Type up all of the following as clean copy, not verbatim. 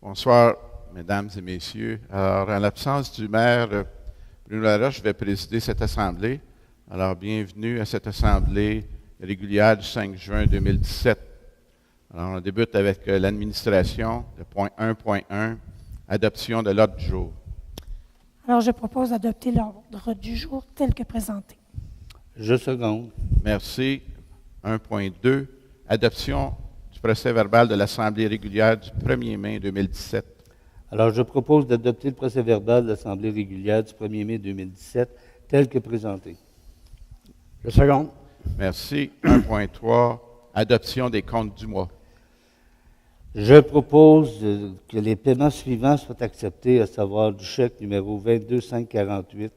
Bonsoir, mesdames et messieurs. Alors, en l'absence du maire Bruno Laroche, je vais présider cette assemblée. Alors, bienvenue à cette assemblée régulière du 5 juin 2017. Alors, on débute avec l'administration, le point 1.1, adoption de l'ordre du jour. Alors, je propose d'adopter l'ordre du jour tel que présenté. Je seconde. Merci. 1.2, adoption du procès-verbal de l'Assemblée régulière du 1er mai 2017. Alors, je propose d'adopter le procès-verbal de l'Assemblée régulière du 1er mai 2017 tel que présenté. Je seconde. Merci. 1.3, adoption des comptes du mois. Je propose que les paiements suivants soient acceptés, à savoir du chèque numéro 22548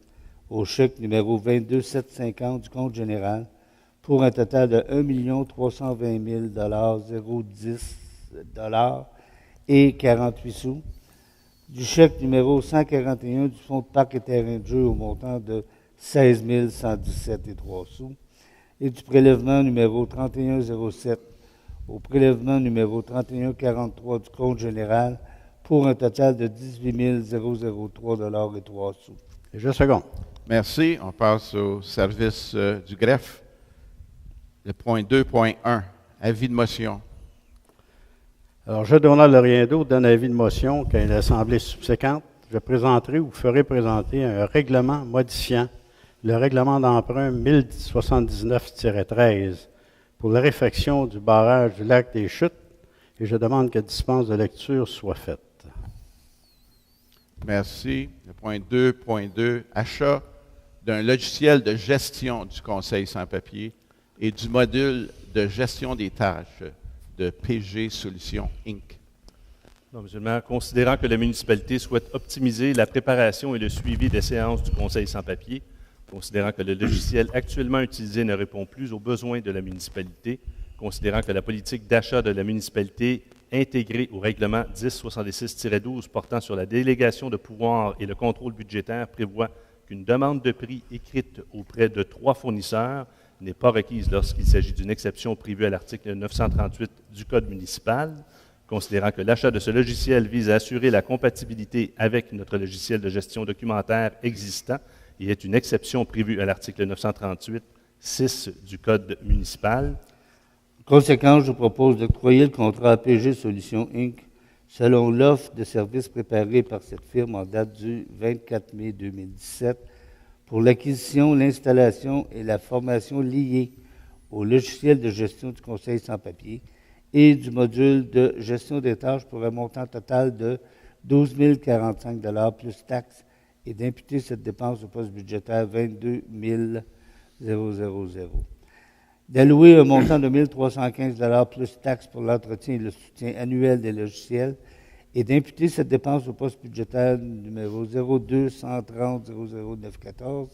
au chèque numéro 22750 du compte général pour un total de 1 320 010 et 48 sous, du chèque numéro 141 du fonds de parc et terrain de jeu au montant de 16 117 et 3 sous, et du prélèvement numéro 3107 au prélèvement numéro 3143 du compte général pour un total de 18 003 et 3 sous. Et je seconde. Merci. On passe au service du greffe. Le point 2.1, avis de motion. Alors, je, Donald Loriendo, donne avis de motion qu'à une assemblée subséquente, je présenterai ou ferai présenter un règlement modifiant le règlement d'emprunt 1079-13 pour la réfection du barrage du lac des Chutes, et je demande que dispense de lecture soit faite. Merci. Le point 2.2, achat d'un logiciel de gestion du Conseil sans papier et du module de gestion des tâches de PG Solutions, Inc. Non, Monsieur le maire, considérant que la municipalité souhaite optimiser la préparation et le suivi des séances du Conseil sans papier, considérant que le logiciel actuellement utilisé ne répond plus aux besoins de la municipalité, considérant que la politique d'achat de la municipalité intégrée au règlement 1066-12 portant sur la délégation de pouvoir et le contrôle budgétaire prévoit qu'une demande de prix écrite auprès de 3 fournisseurs n'est pas requise lorsqu'il s'agit d'une exception prévue à l'article 938 du Code municipal, considérant que l'achat de ce logiciel vise à assurer la compatibilité avec notre logiciel de gestion documentaire existant et est une exception prévue à l'article 938-6 du Code municipal. En conséquence, je propose d'octroyer le contrat APG Solutions Inc. selon l'offre de services préparée par cette firme en date du 24 mai 2017 pour l'acquisition, l'installation et la formation liées au logiciel de gestion du Conseil sans papier et du module de gestion des tâches pour un montant total de 12 045 plus taxes et d'imputer cette dépense au poste budgétaire 22 000. D'allouer un montant de 1 315 plus taxes pour l'entretien et le soutien annuel des logiciels et d'imputer cette dépense au poste budgétaire numéro 02 130 00914,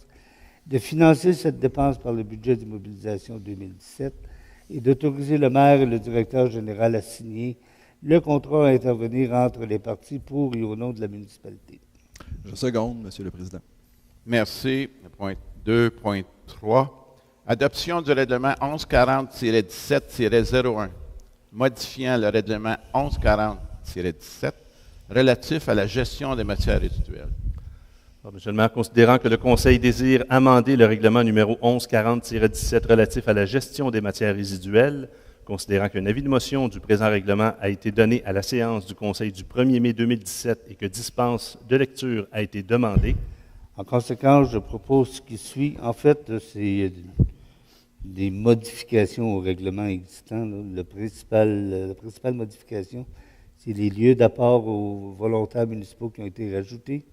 de financer cette dépense par le budget d'immobilisation 2017 et d'autoriser le maire et le directeur général à signer le contrat à intervenir entre les parties pour et au nom de la municipalité. Je seconde, Monsieur le Président. Merci. Le point 2.3, adoption du règlement 1140-17-01, modifiant le règlement 1140-17 relatif à la gestion des matières résiduelles. Alors, Monsieur le maire, considérant que le Conseil désire amender le règlement numéro 1140-17 relatif à la gestion des matières résiduelles, considérant qu'un avis de motion du présent règlement a été donné à la séance du Conseil du 1er mai 2017 et que dispense de lecture a été demandée. En conséquence, je propose ce qui suit. En fait, c'est des modifications au règlement existant. La principale modification, c'est les lieux d'apport aux volontaires municipaux qui ont été rajoutés.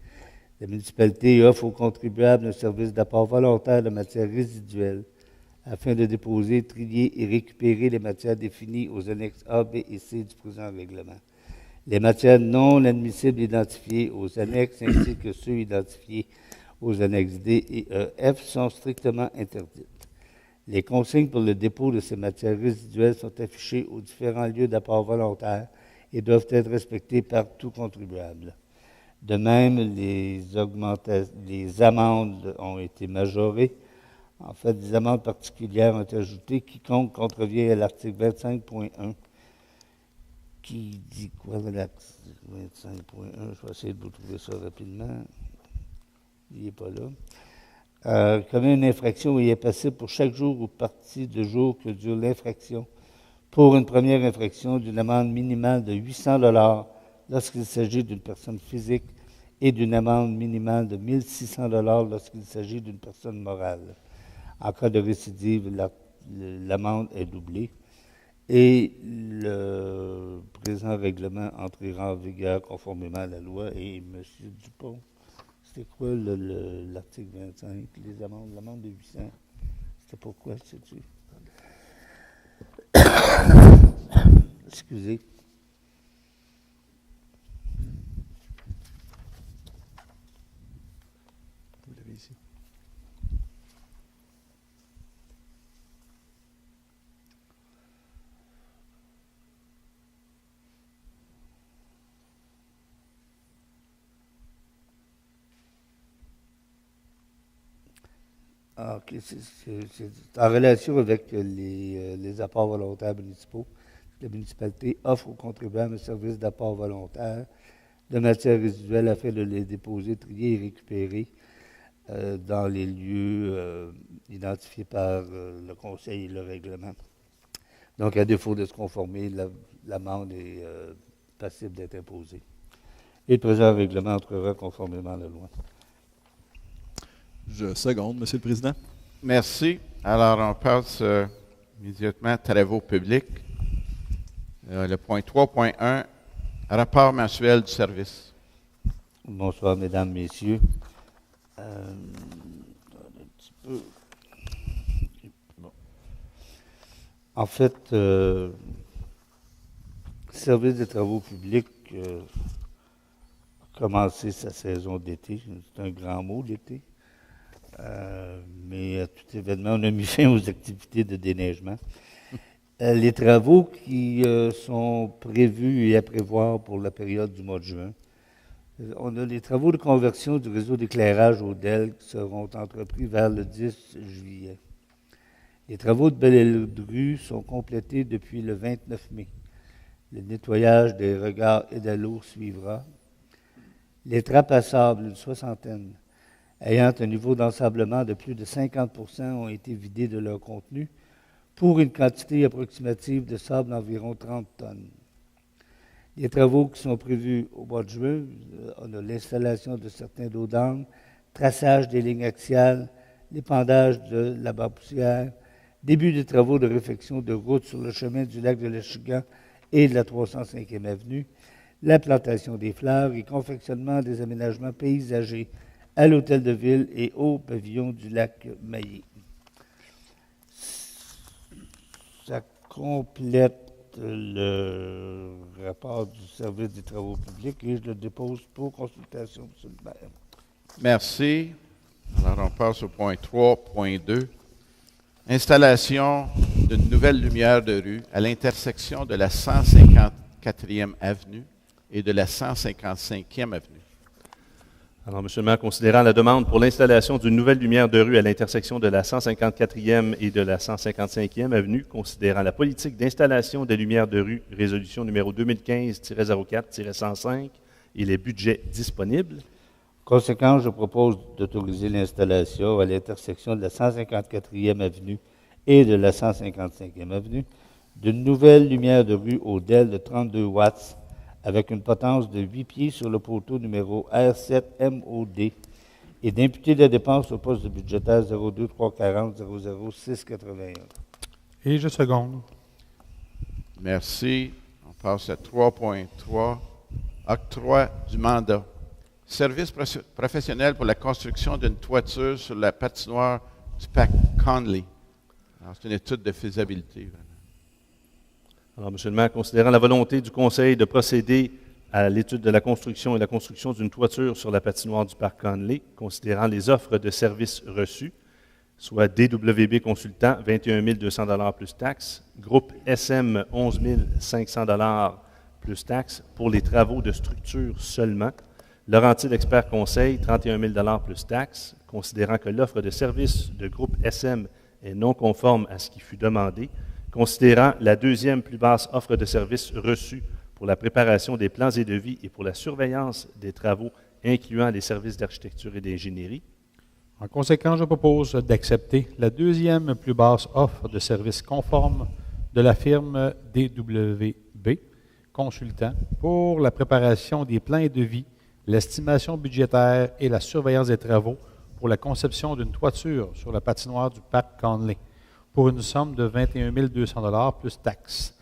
La municipalité offre aux contribuables un service d'apport volontaire de matières résiduelles afin de déposer, trier et récupérer les matières définies aux annexes A, B et C du présent règlement. Les matières non admissibles identifiées aux annexes ainsi que ceux identifiés aux annexes D et E, F sont strictement interdites. Les consignes pour le dépôt de ces matières résiduelles sont affichées aux différents lieux d'apport volontaire et doivent être respectées par tout contribuable. De même, les amendes ont été majorées. En fait, des amendes particulières ont été ajoutées. Quiconque contrevient à l'article 25.1 qui dit quoi, l'article 25.1, je vais essayer de vous trouver ça rapidement. Il n'est pas là. Commet une infraction où il est passible pour chaque jour ou partie de jour que dure l'infraction. Pour une première infraction, d'une amende minimale de 800 $ lorsqu'il s'agit d'une personne physique et d'une amende minimale de 1 600 $ lorsqu'il s'agit d'une personne morale. En cas de récidive, l'amende est doublée et le présent règlement entrera en vigueur conformément à la loi. Et M. Dupont, c'était quoi l'article 25, les amendes, l'amende de 800? C'était pourquoi, sais-tu? Excusez. Vous l'avez ici. Ah, OK. C'est en relation avec les apports volontaires municipaux. La municipalité offre aux contribuables un service d'apport volontaire de matières résiduelles afin de les déposer, trier et récupérer dans les lieux identifiés par le Conseil et le règlement. Donc, à défaut de se conformer, l'amende est passible d'être imposée. Et le présent règlement entrera conformément à la loi. Je seconde, Monsieur le Président. Merci. Alors, on passe immédiatement à travaux publics. Le point 3.1, rapport mensuel du service. Bonsoir, mesdames, messieurs. Un petit peu. Bon. En fait, le service des travaux publics a commencé sa saison d'été. C'est un grand mot, l'été. Mais à tout événement, on a mis fin aux activités de déneigement. Les travaux qui sont prévus et à prévoir pour la période du mois de juin. On a les travaux de conversion du réseau d'éclairage au DEL qui seront entrepris vers le 10 juillet. Les travaux de Belle-Rue sont complétés depuis le 29 mai. Le nettoyage des regards et de l'eau suivra. Les trappes à sable, une soixantaine, ayant un niveau d'ensablement de plus de 50 % ont été vidées de leur contenu pour une quantité approximative de sable d'environ 30 tonnes. Les travaux qui sont prévus au mois de juin, on a l'installation de certains dos d'angle, traçage des lignes axiales, l'épandage de la barboussière, début des travaux de réfection de route sur le chemin du lac de l'Achigan et de la 305e avenue, la plantation des fleurs et confectionnement des aménagements paysagers à l'hôtel de ville et au pavillon du lac Maillé. Ça complète le rapport du service des travaux publics et je le dépose pour consultation, M. le maire. Merci. Alors, on passe au point 3.2. Installation d'une nouvelle lumière de rue à l'intersection de la 154e avenue et de la 155e avenue. Alors, M. le maire, considérant la demande pour l'installation d'une nouvelle lumière de rue à l'intersection de la 154e et de la 155e avenue, considérant la politique d'installation des lumières de rue, résolution numéro 2015-04-105 et les budgets disponibles. Conséquent, je propose d'autoriser l'installation à l'intersection de la 154e avenue et de la 155e avenue d'une nouvelle lumière de rue au DEL de 32 watts avec une potence de 8 pieds sur le poteau numéro R7MOD et d'imputer la dépense au poste de budgétaire 02 340 00 681. Et je seconde. Merci. On passe à 3.3. Octroi du mandat. Service professionnel pour la construction d'une toiture sur la patinoire du parc Conley. Alors, c'est une étude de faisabilité. Alors, M. le maire, considérant la volonté du Conseil de procéder à l'étude de la construction et la construction d'une toiture sur la patinoire du parc Conley, considérant les offres de services reçues, soit DWB Consultant, 21 200 $ plus taxes, groupe SM, 11 500 $ plus taxes pour les travaux de structure seulement, Laurentide Expert Conseil, 31 000 $ plus taxes, considérant que l'offre de services de groupe SM est non conforme à ce qui fut demandé, considérant la deuxième plus basse offre de services reçue pour la préparation des plans et devis et pour la surveillance des travaux incluant les services d'architecture et d'ingénierie. En conséquence, je propose d'accepter la deuxième plus basse offre de services conforme de la firme DWB Consultant pour la préparation des plans et devis, l'estimation budgétaire et la surveillance des travaux pour la conception d'une toiture sur la patinoire du parc Conley pour une somme de 21 200 $ plus taxes,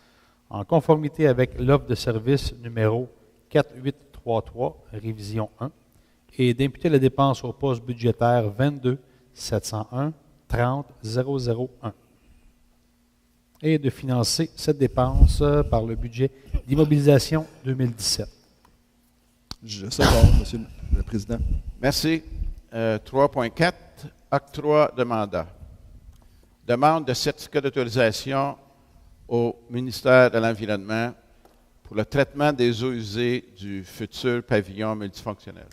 en conformité avec l'offre de service numéro 4833, révision 1, et d'imputer la dépense au poste budgétaire 22 701 30 001 et de financer cette dépense par le budget d'immobilisation 2017. Je seconde, Monsieur le Président. Merci. 3.4, octroi de mandat. Demande de certificat d'autorisation au ministère de l'Environnement pour le traitement des eaux usées du futur pavillon multifonctionnel.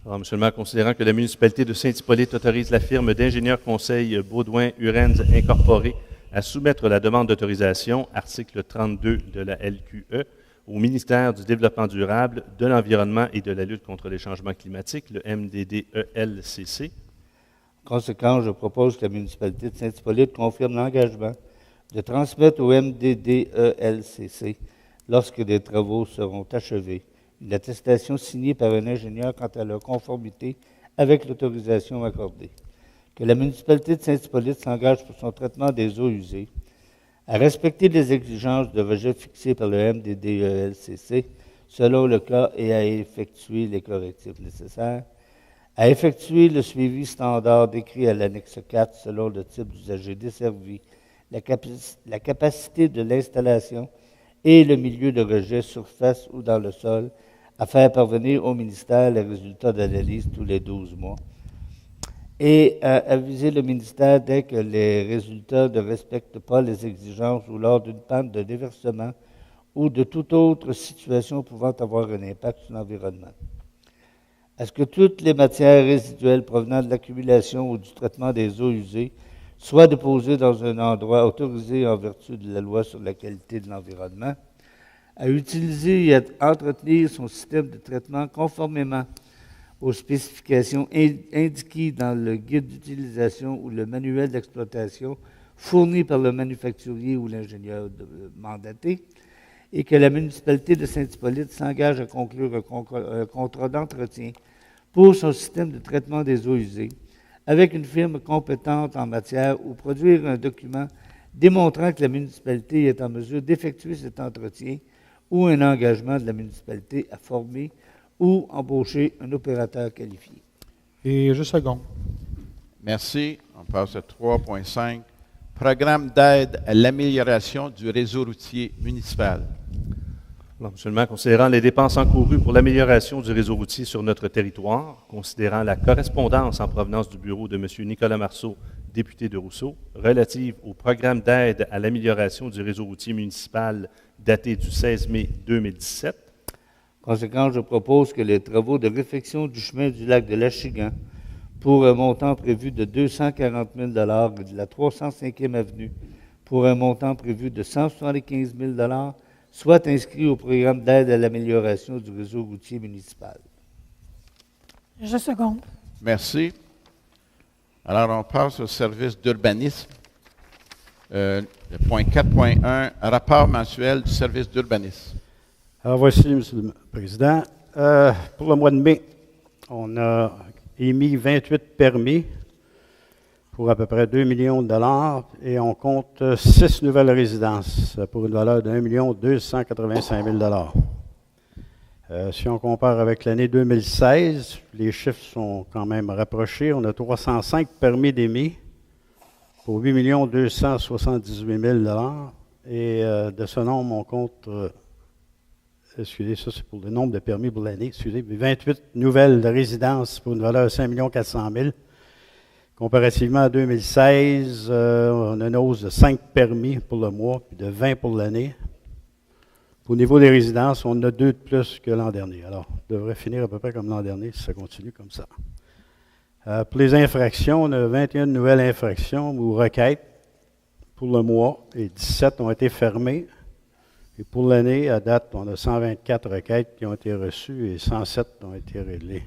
Alors, Monsieur le maire, considérant que la municipalité de Saint-Hippolyte autorise la firme d'ingénieurs conseil Baudouin-Urens Incorporé à soumettre la demande d'autorisation, article 32 de la LQE, au ministère du Développement durable, de l'Environnement et de la lutte contre les changements climatiques, le MDDELCC. En conséquence, je propose que la municipalité de Saint-Hippolyte confirme l'engagement de transmettre au MDDELCC, lorsque des travaux seront achevés, une attestation signée par un ingénieur quant à leur conformité avec l'autorisation accordée. Que la municipalité de Saint-Hippolyte s'engage pour son traitement des eaux usées, à respecter les exigences de rejet fixées par le MDDELCC selon le cas et à effectuer les correctifs nécessaires, à effectuer le suivi standard décrit à l'annexe 4 selon le type d'usager desservi, la capacité de l'installation et le milieu de rejet surface ou dans le sol, à faire parvenir au ministère les résultats d'analyse tous les 12 mois, et à aviser le ministère dès que les résultats ne respectent pas les exigences ou lors d'une panne de déversement ou de toute autre situation pouvant avoir un impact sur l'environnement. À ce que toutes les matières résiduelles provenant de l'accumulation ou du traitement des eaux usées soient déposées dans un endroit autorisé en vertu de la loi sur la qualité de l'environnement, à utiliser et à entretenir son système de traitement conformément aux spécifications indiquées dans le guide d'utilisation ou le manuel d'exploitation fourni par le manufacturier ou l'ingénieur mandaté, et que la municipalité de Saint-Hippolyte s'engage à conclure un contrat d'entretien pour son système de traitement des eaux usées avec une firme compétente en matière ou produire un document démontrant que la municipalité est en mesure d'effectuer cet entretien ou un engagement de la municipalité à former ou embaucher un opérateur qualifié. Et je seconde. Merci. On passe à 3.5, programme d'aide à l'amélioration du réseau routier municipal. Alors, Monsieur le maire, considérant les dépenses encourues pour l'amélioration du réseau routier sur notre territoire, considérant la correspondance en provenance du bureau de M. Nicolas Marceau, député de Rousseau, relative au programme d'aide à l'amélioration du réseau routier municipal daté du 16 mai 2017. En conséquence, je propose que les travaux de réfection du chemin du lac de l'Achigan pour un montant prévu de 240 000 $ et de la 305e avenue pour un montant prévu de 175 000 $ soit inscrits au programme d'aide à l'amélioration du réseau routier municipal. Je seconde. Merci. Alors, on passe au service d'urbanisme. Le point 4.1, rapport mensuel du service d'urbanisme. Alors voici, Monsieur le Président. Pour le mois de mai, on a émis 28 permis pour à peu près 2 millions de dollars et on compte 6 nouvelles résidences pour une valeur de 1 285 000 $. Si on compare avec l'année 2016, les chiffres sont quand même rapprochés. On a 305 permis d'émis pour 8 278 000 $. Et de ce nombre, on compte, excusez, ça c'est pour le nombre de permis pour l'année, excusez, 28 nouvelles résidences pour une valeur de 5 400 000 $. Comparativement à 2016, on a une hausse de 5 permis pour le mois, puis de 20 pour l'année. Au niveau des résidences, on en a 2 de plus que l'an dernier. Alors, on devrait finir à peu près comme l'an dernier si ça continue comme ça. Pour les infractions, on a 21 nouvelles infractions ou requêtes pour le mois et 17 ont été fermées. Et pour l'année, à date, on a 124 requêtes qui ont été reçues et 107 ont été réglées.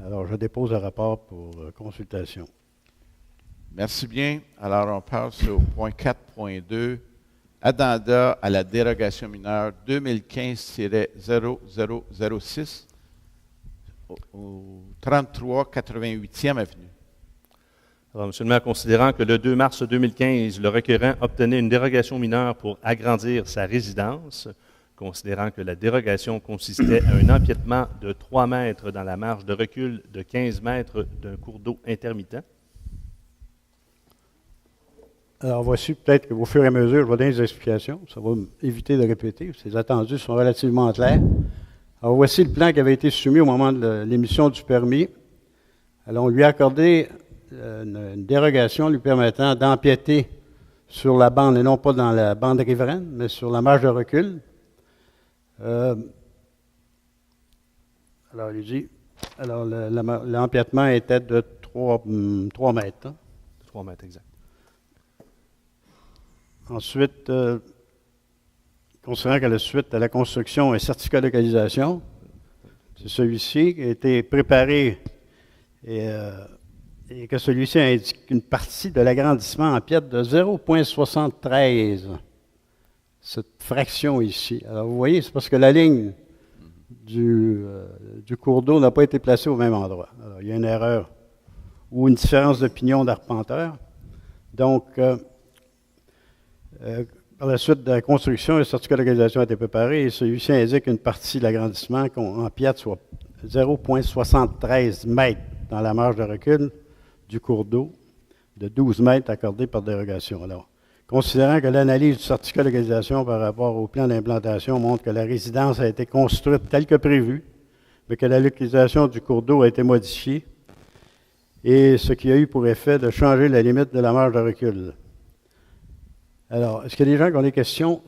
Alors, je dépose le rapport pour consultation. Merci bien. Alors, on passe au point 4.2, addenda à la dérogation mineure 2015-0006 au 3388e Avenue. Alors, M. le maire, considérant que le 2 mars 2015, le requérant obtenait une dérogation mineure pour agrandir sa résidence, considérant que la dérogation consistait à un empiètement de 3 mètres dans la marge de recul de 15 mètres d'un cours d'eau intermittent. Alors, voici peut-être qu'au fur et à mesure, je vais donner des explications. Ça va éviter de répéter. Ces attendus sont relativement clairs. Alors, voici le plan qui avait été soumis au moment de l'émission du permis. Alors, on lui a accordé une dérogation lui permettant d'empiéter sur la bande, et non pas dans la bande riveraine, mais sur la marge de recul. Alors, il dit, alors l'empiètement était de 3 mètres. 3 mètres, exact. Ensuite, considérant qu'à la suite à la construction, un certificat de localisation, c'est celui-ci qui a été préparé et que celui-ci indique une partie de l'agrandissement en piètre de 0,73. Cette fraction ici. Alors, vous voyez, c'est parce que la ligne du cours d'eau n'a pas été placée au même endroit. Alors, il y a une erreur ou une différence d'opinion d'arpenteur. Donc, par la suite de la construction, le certificat de localisation a été préparé et celui-ci indique une partie de l'agrandissement en piètre soit 0,73 mètres dans la marge de recul du cours d'eau de 12 mètres accordés par dérogation. Alors, considérant que l'analyse du certificat de localisation par rapport au plan d'implantation montre que la résidence a été construite telle que prévue, mais que la localisation du cours d'eau a été modifiée, et ce qui a eu pour effet de changer la limite de la marge de recul. Alors, est-ce qu'il y a des gens qui ont des questions?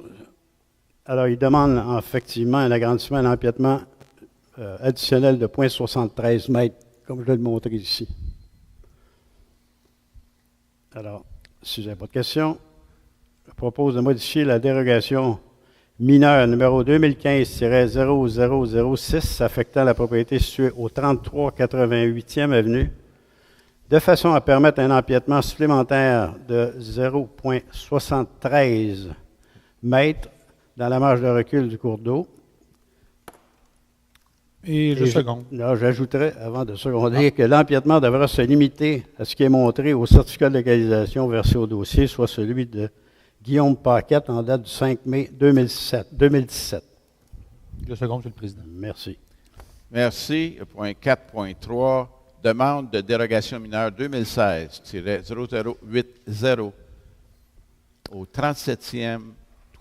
Alors, ils demandent effectivement un agrandissement, un empiètement additionnel de 0,73 mètres, comme je vais le montrer ici. Alors, si vous n'avez pas de questions, je propose de modifier la dérogation mineure numéro 2015-0006 affectant la propriété située au 3388e Avenue, de façon à permettre un empiètement supplémentaire de 0,73 mètres dans la marge de recul du cours d'eau. Et je seconde. J'ajouterais, avant de seconder, que l'empiètement devra se limiter à ce qui est montré au certificat de localisation versé au dossier, soit celui de Guillaume Paquette en date du 5 mai 2017. Je seconde, M. le Président. Merci. Merci. Point 4.3, demande de dérogation mineure 2016-0080 au 37e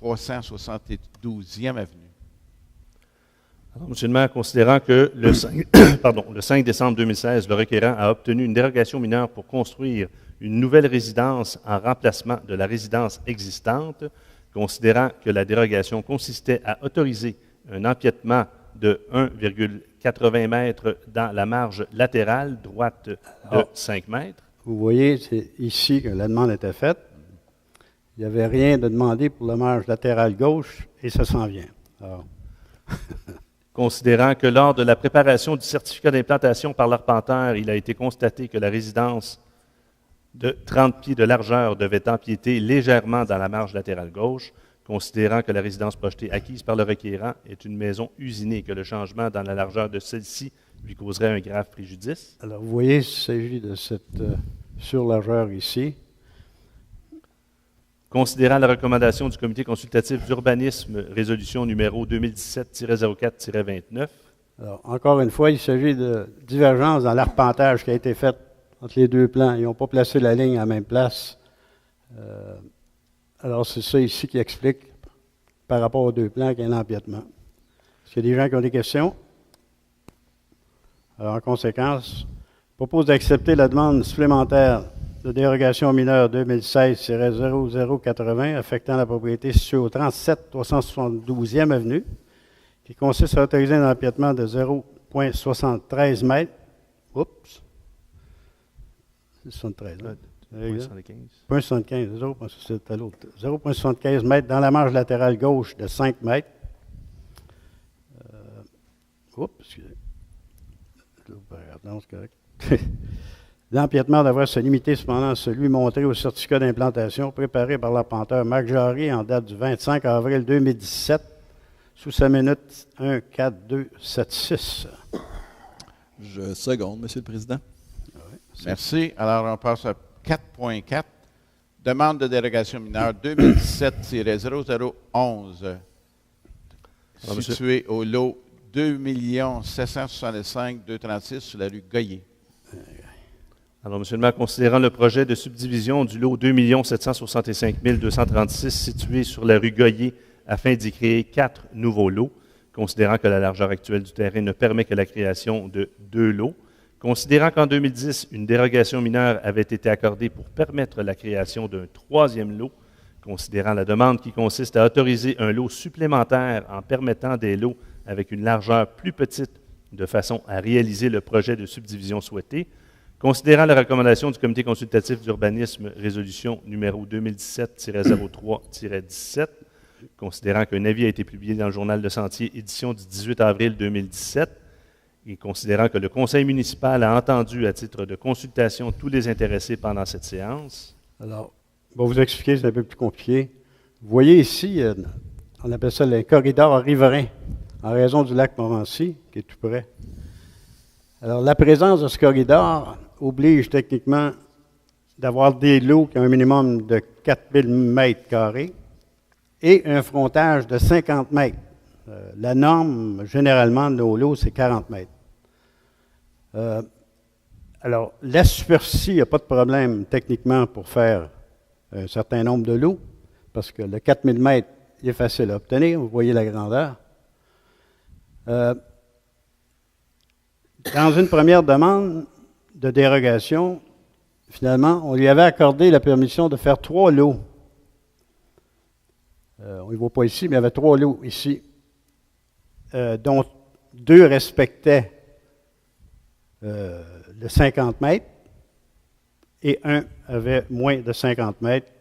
372e Avenue. Alors, M. le maire, considérant que le 5 décembre 2016, le requérant a obtenu une dérogation mineure pour construire une nouvelle résidence en remplacement de la résidence existante, considérant que la dérogation consistait à autoriser un empiètement de 1,80 mètres dans la marge latérale droite de 5 mètres. Vous voyez, c'est ici que la demande était faite. Il n'y avait rien de demandé pour la marge latérale gauche et ça s'en vient. Alors. Considérant que lors de la préparation du certificat d'implantation par l'arpenteur, il a été constaté que la résidence de 30 pieds de largeur devait empiéter légèrement dans la marge latérale gauche, considérant que la résidence projetée acquise par le requérant est une maison usinée, que le changement dans la largeur de celle-ci lui causerait un grave préjudice. Alors, vous voyez, il s'agit de cette surlargeur ici. Considérant la recommandation du Comité consultatif d'urbanisme, résolution numéro 2017-04-29. Alors, encore une fois, il s'agit de divergence dans l'arpentage qui a été fait entre les deux plans. Ils n'ont pas placé la ligne à la même place. Alors, c'est ça ici qui explique, par rapport aux deux plans, qu'il y a un empiètement. Est-ce qu'il y a des gens qui ont des questions? Alors, en conséquence, je propose d'accepter la demande supplémentaire de dérogation mineure 2016-0080 affectant la propriété située au 37 372e Avenue, qui consiste à autoriser un empiètement de 0,73 mètres. Oups! 73. 0,75. 0,75, 0,75 mètres dans la marge latérale gauche de 5 mètres. Oups, excusez. Non, c'est correct. L'empiètement devrait se limiter cependant à celui montré au certificat d'implantation préparé par l'arpenteur Marc Jarry en date du 25 avril 2017 sous sa minute 14276. Je seconde, Monsieur le Président. Merci. Alors, on passe à 4.4. Demande de dérogation mineure 2017-0011, située au lot 2 765 236 sur la rue Goyer. Alors, Monsieur le maire, considérant le projet de subdivision du lot 2 765 236 situé sur la rue Goyer afin d'y créer 4 nouveaux lots, considérant que la largeur actuelle du terrain ne permet que la création de 2 lots, considérant qu'en 2010, une dérogation mineure avait été accordée pour permettre la création d'un 3e lot, considérant la demande qui consiste à autoriser un lot supplémentaire en permettant des lots avec une largeur plus petite de façon à réaliser le projet de subdivision souhaité, considérant la recommandation du Comité consultatif d'urbanisme, résolution numéro 2017-03-17, considérant qu'un avis a été publié dans le Journal de Sentier, édition du 18 avril 2017, et considérant que le Conseil municipal a entendu à titre de consultation tous les intéressés pendant cette séance. Alors, je vais vous expliquer, c'est un peu plus compliqué. Vous voyez ici, on appelle ça le corridor riverain, en raison du lac Morancy, qui est tout près. Alors, la présence de ce corridor oblige techniquement d'avoir des lots qui ont un minimum de 4000 mètres carrés et un frontage de 50 mètres. La norme, généralement, de nos lots, c'est 40 mètres. Alors, la superficie, il n'y a pas de problème techniquement pour faire un certain nombre de lots, parce que le 4000 mètres, il est facile à obtenir, vous voyez la grandeur. Dans une première demande de dérogation, finalement, on lui avait accordé la permission de faire 3 lots. On ne les voit pas ici, mais il y avait 3 lots ici, dont 2 respectaient le 50 mètres et un avait moins de 50 mètres.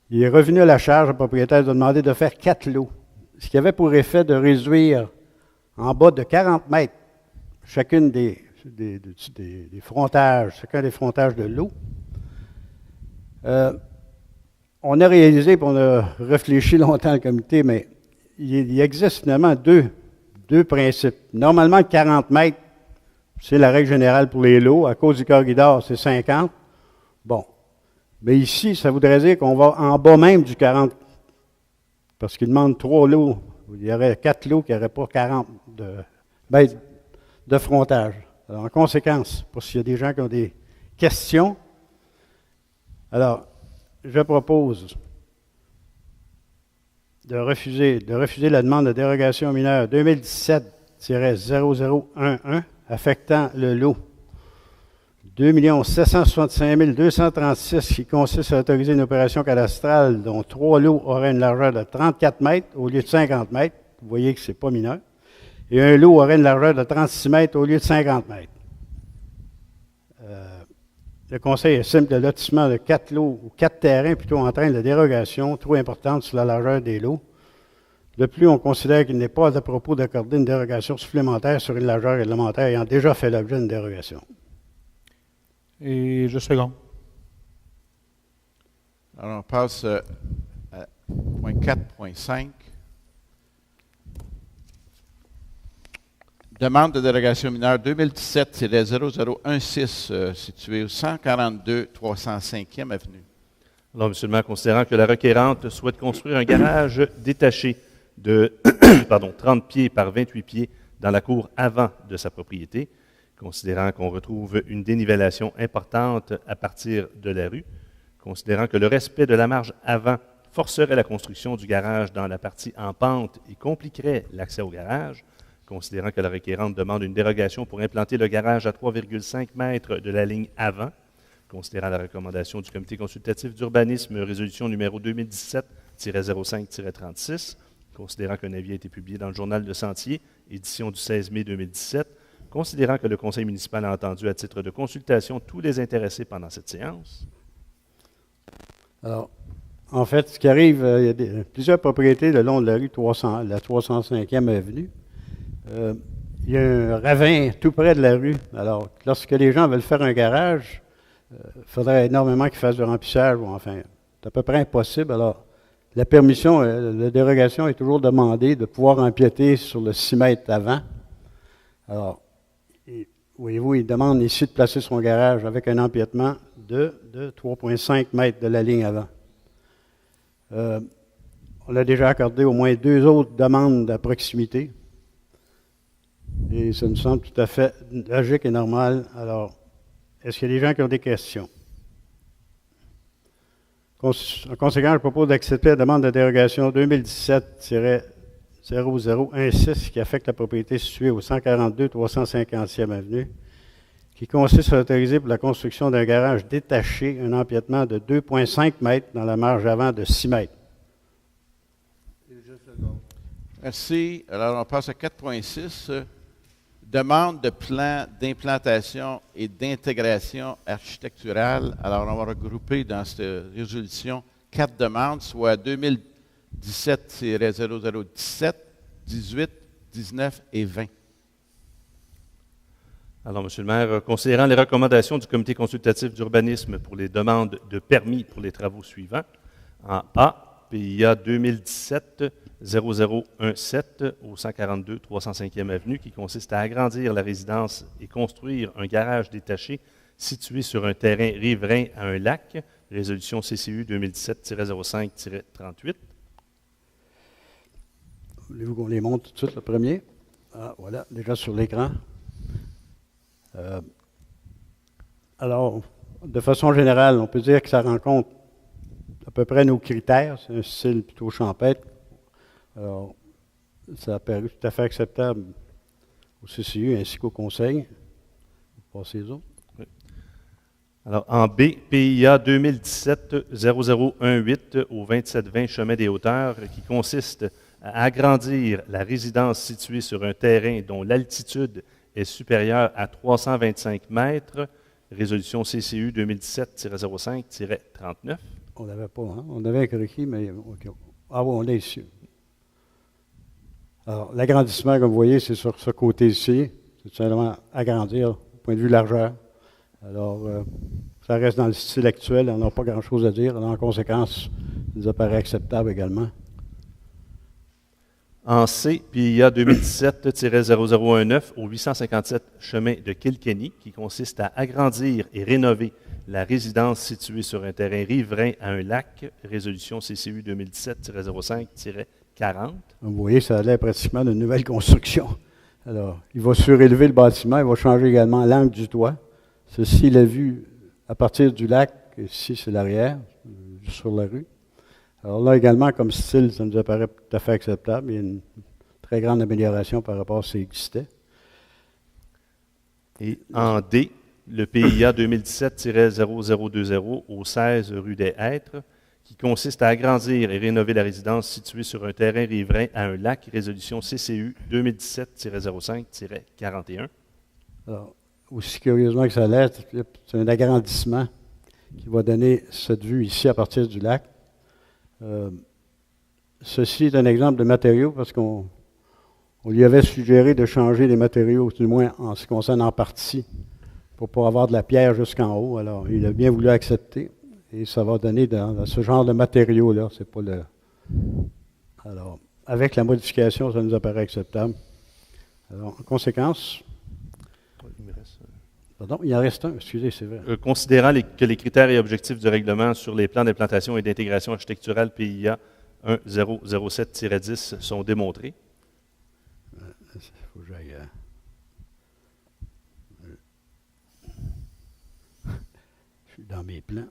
Il est revenu à la charge au propriétaire de demander de faire 4 lots, ce qui avait pour effet de réduire en bas de 40 mètres chacune des frontages, chacun des frontages de l'eau. On a réalisé, et on a réfléchi longtemps le comité, mais il existe finalement deux principes. Normalement, 40 mètres, c'est la règle générale pour les lots. À cause du corridor, c'est 50. Bon. Mais ici, ça voudrait dire qu'on va en bas même du 40. Parce qu'il demande 3 lots. Il y aurait 4 lots qui n'auraient pas 40 mètres de frontage. Alors, en conséquence, pour s'il y a des gens qui ont des questions, alors, je propose de refuser la demande de dérogation mineure 2017-0011 affectant le lot 2 765 236 qui consiste à autoriser une opération cadastrale dont 3 lots auraient une largeur de 34 mètres au lieu de 50 mètres. Vous voyez que ce n'est pas mineur. Et un lot aurait une largeur de 36 mètres au lieu de 50 mètres. Le Conseil estime que le lotissement de 4 lots ou 4 terrains plutôt entraîne la dérogation trop importante sur la largeur des lots. De plus, on considère qu'il n'est pas à propos d'accorder une dérogation supplémentaire sur une largeur élémentaire ayant déjà fait l'objet d'une dérogation. Et je seconde. Alors, on passe à point 4.5. Demande de dérogation mineure 2017-0016, située au 142 305e avenue. Alors, Monsieur le maire, considérant que la requérante souhaite construire un garage détaché de 30 pieds par 28 pieds dans la cour avant de sa propriété, considérant qu'on retrouve une dénivellation importante à partir de la rue, considérant que le respect de la marge avant forcerait la construction du garage dans la partie en pente et compliquerait l'accès au garage, considérant que la requérante demande une dérogation pour implanter le garage à 3,5 mètres de la ligne avant, considérant la recommandation du Comité consultatif d'urbanisme, résolution numéro 2017-05-36, considérant qu'un avis a été publié dans le Journal de Sentier, édition du 16 mai 2017, considérant que le conseil municipal a entendu à titre de consultation tous les intéressés pendant cette séance. Alors, en fait, ce qui arrive, il y a plusieurs propriétés le long de la rue 300, la 305e avenue. Il y a un ravin tout près de la rue. Alors, lorsque les gens veulent faire un garage, il faudrait énormément qu'ils fassent du remplissage, ou enfin, c'est à peu près impossible. Alors, la permission, la dérogation est toujours demandée de pouvoir empiéter sur le 6 mètres avant. Alors, voyez-vous, il demande ici de placer son garage avec un empiètement de 3,5 mètres de la ligne avant. On a déjà accordé au moins 2 autres demandes à proximité. Et ça nous semble tout à fait logique et normal. Alors, est-ce qu'il y a des gens qui ont des questions? En conséquence, je propose d'accepter la demande de dérogation 2017-0016 qui affecte la propriété située au 142 350e avenue, qui consiste à autoriser pour la construction d'un garage détaché un empiètement de 2,5 mètres dans la marge avant de 6 mètres. Merci. Alors, on passe à 4.6. Demande de plan d'implantation et d'intégration architecturale. Alors, on va regrouper dans cette résolution 4 demandes, soit 2017-0017, 18, 19 et 20. Alors, M. le maire, considérant les recommandations du comité consultatif d'urbanisme pour les demandes de permis pour les travaux suivants, en A, PIA 2017-0017 au 142 305e avenue, qui consiste à agrandir la résidence et construire un garage détaché situé sur un terrain riverain à un lac, résolution CCU 2017-05-38. Voulez-vous qu'on les montre tout de suite, le premier? Ah, voilà, déjà sur l'écran. Alors, de façon générale, on peut dire que ça rencontre à peu près nos critères. C'est un style plutôt champêtre. Alors, ça a paru tout à fait acceptable au CCU ainsi qu'au Conseil. Passez les autres. Oui. Alors, en B, PIA 2017-0018 au 2720 Chemin des Hauteurs, qui consiste à agrandir la résidence située sur un terrain dont l'altitude est supérieure à 325 mètres, résolution CCU 2017-05-39. On n'avait pas, hein? On avait un croquis, mais okay. Ah oui, on l'a ici. Alors, l'agrandissement, comme vous voyez, c'est sur ce côté ici. C'est tout simplement agrandir au point de vue largeur. Alors, ça reste dans le style actuel, on n'a pas grand-chose à dire. Alors, en conséquence, il nous apparaît acceptable également. En C, PIA 2017-0019 au 857 chemin de Kilkenny, qui consiste à agrandir et rénover la résidence située sur un terrain riverain à un lac, résolution CCU 2017-05-40. Vous voyez, ça a l'air pratiquement d'une nouvelle construction. Alors, il va surélever le bâtiment, il va changer également l'angle du toit. Ceci, la vue à partir du lac, ici c'est l'arrière, sur la rue. Alors là également, comme style, ça nous apparaît tout à fait acceptable. Il y a une très grande amélioration par rapport à ce qui existait. Et en D, le PIA 2017-0020 au 16 rue des Hêtres, qui consiste à agrandir et rénover la résidence située sur un terrain riverain à un lac, résolution CCU 2017-05-41. Alors, aussi curieusement que ça a l'air, c'est un agrandissement qui va donner cette vue ici à partir du lac. Ceci est un exemple de matériaux parce qu'on lui avait suggéré de changer les matériaux, du moins en ce qui concerne en partie, pour pas avoir de la pierre jusqu'en haut. Alors, il a bien voulu accepter et ça va donner dans ce genre de matériaux-là. C'est pas le. Alors, avec la modification, ça nous apparaît acceptable. Alors, en conséquence. Pardon, il en reste un, excusez, c'est vrai. Considérant que les critères et objectifs du règlement sur les plans d'implantation et d'intégration architecturale PIA 1007-10 sont démontrés. Il faut que j'aille. Je suis dans mes plans.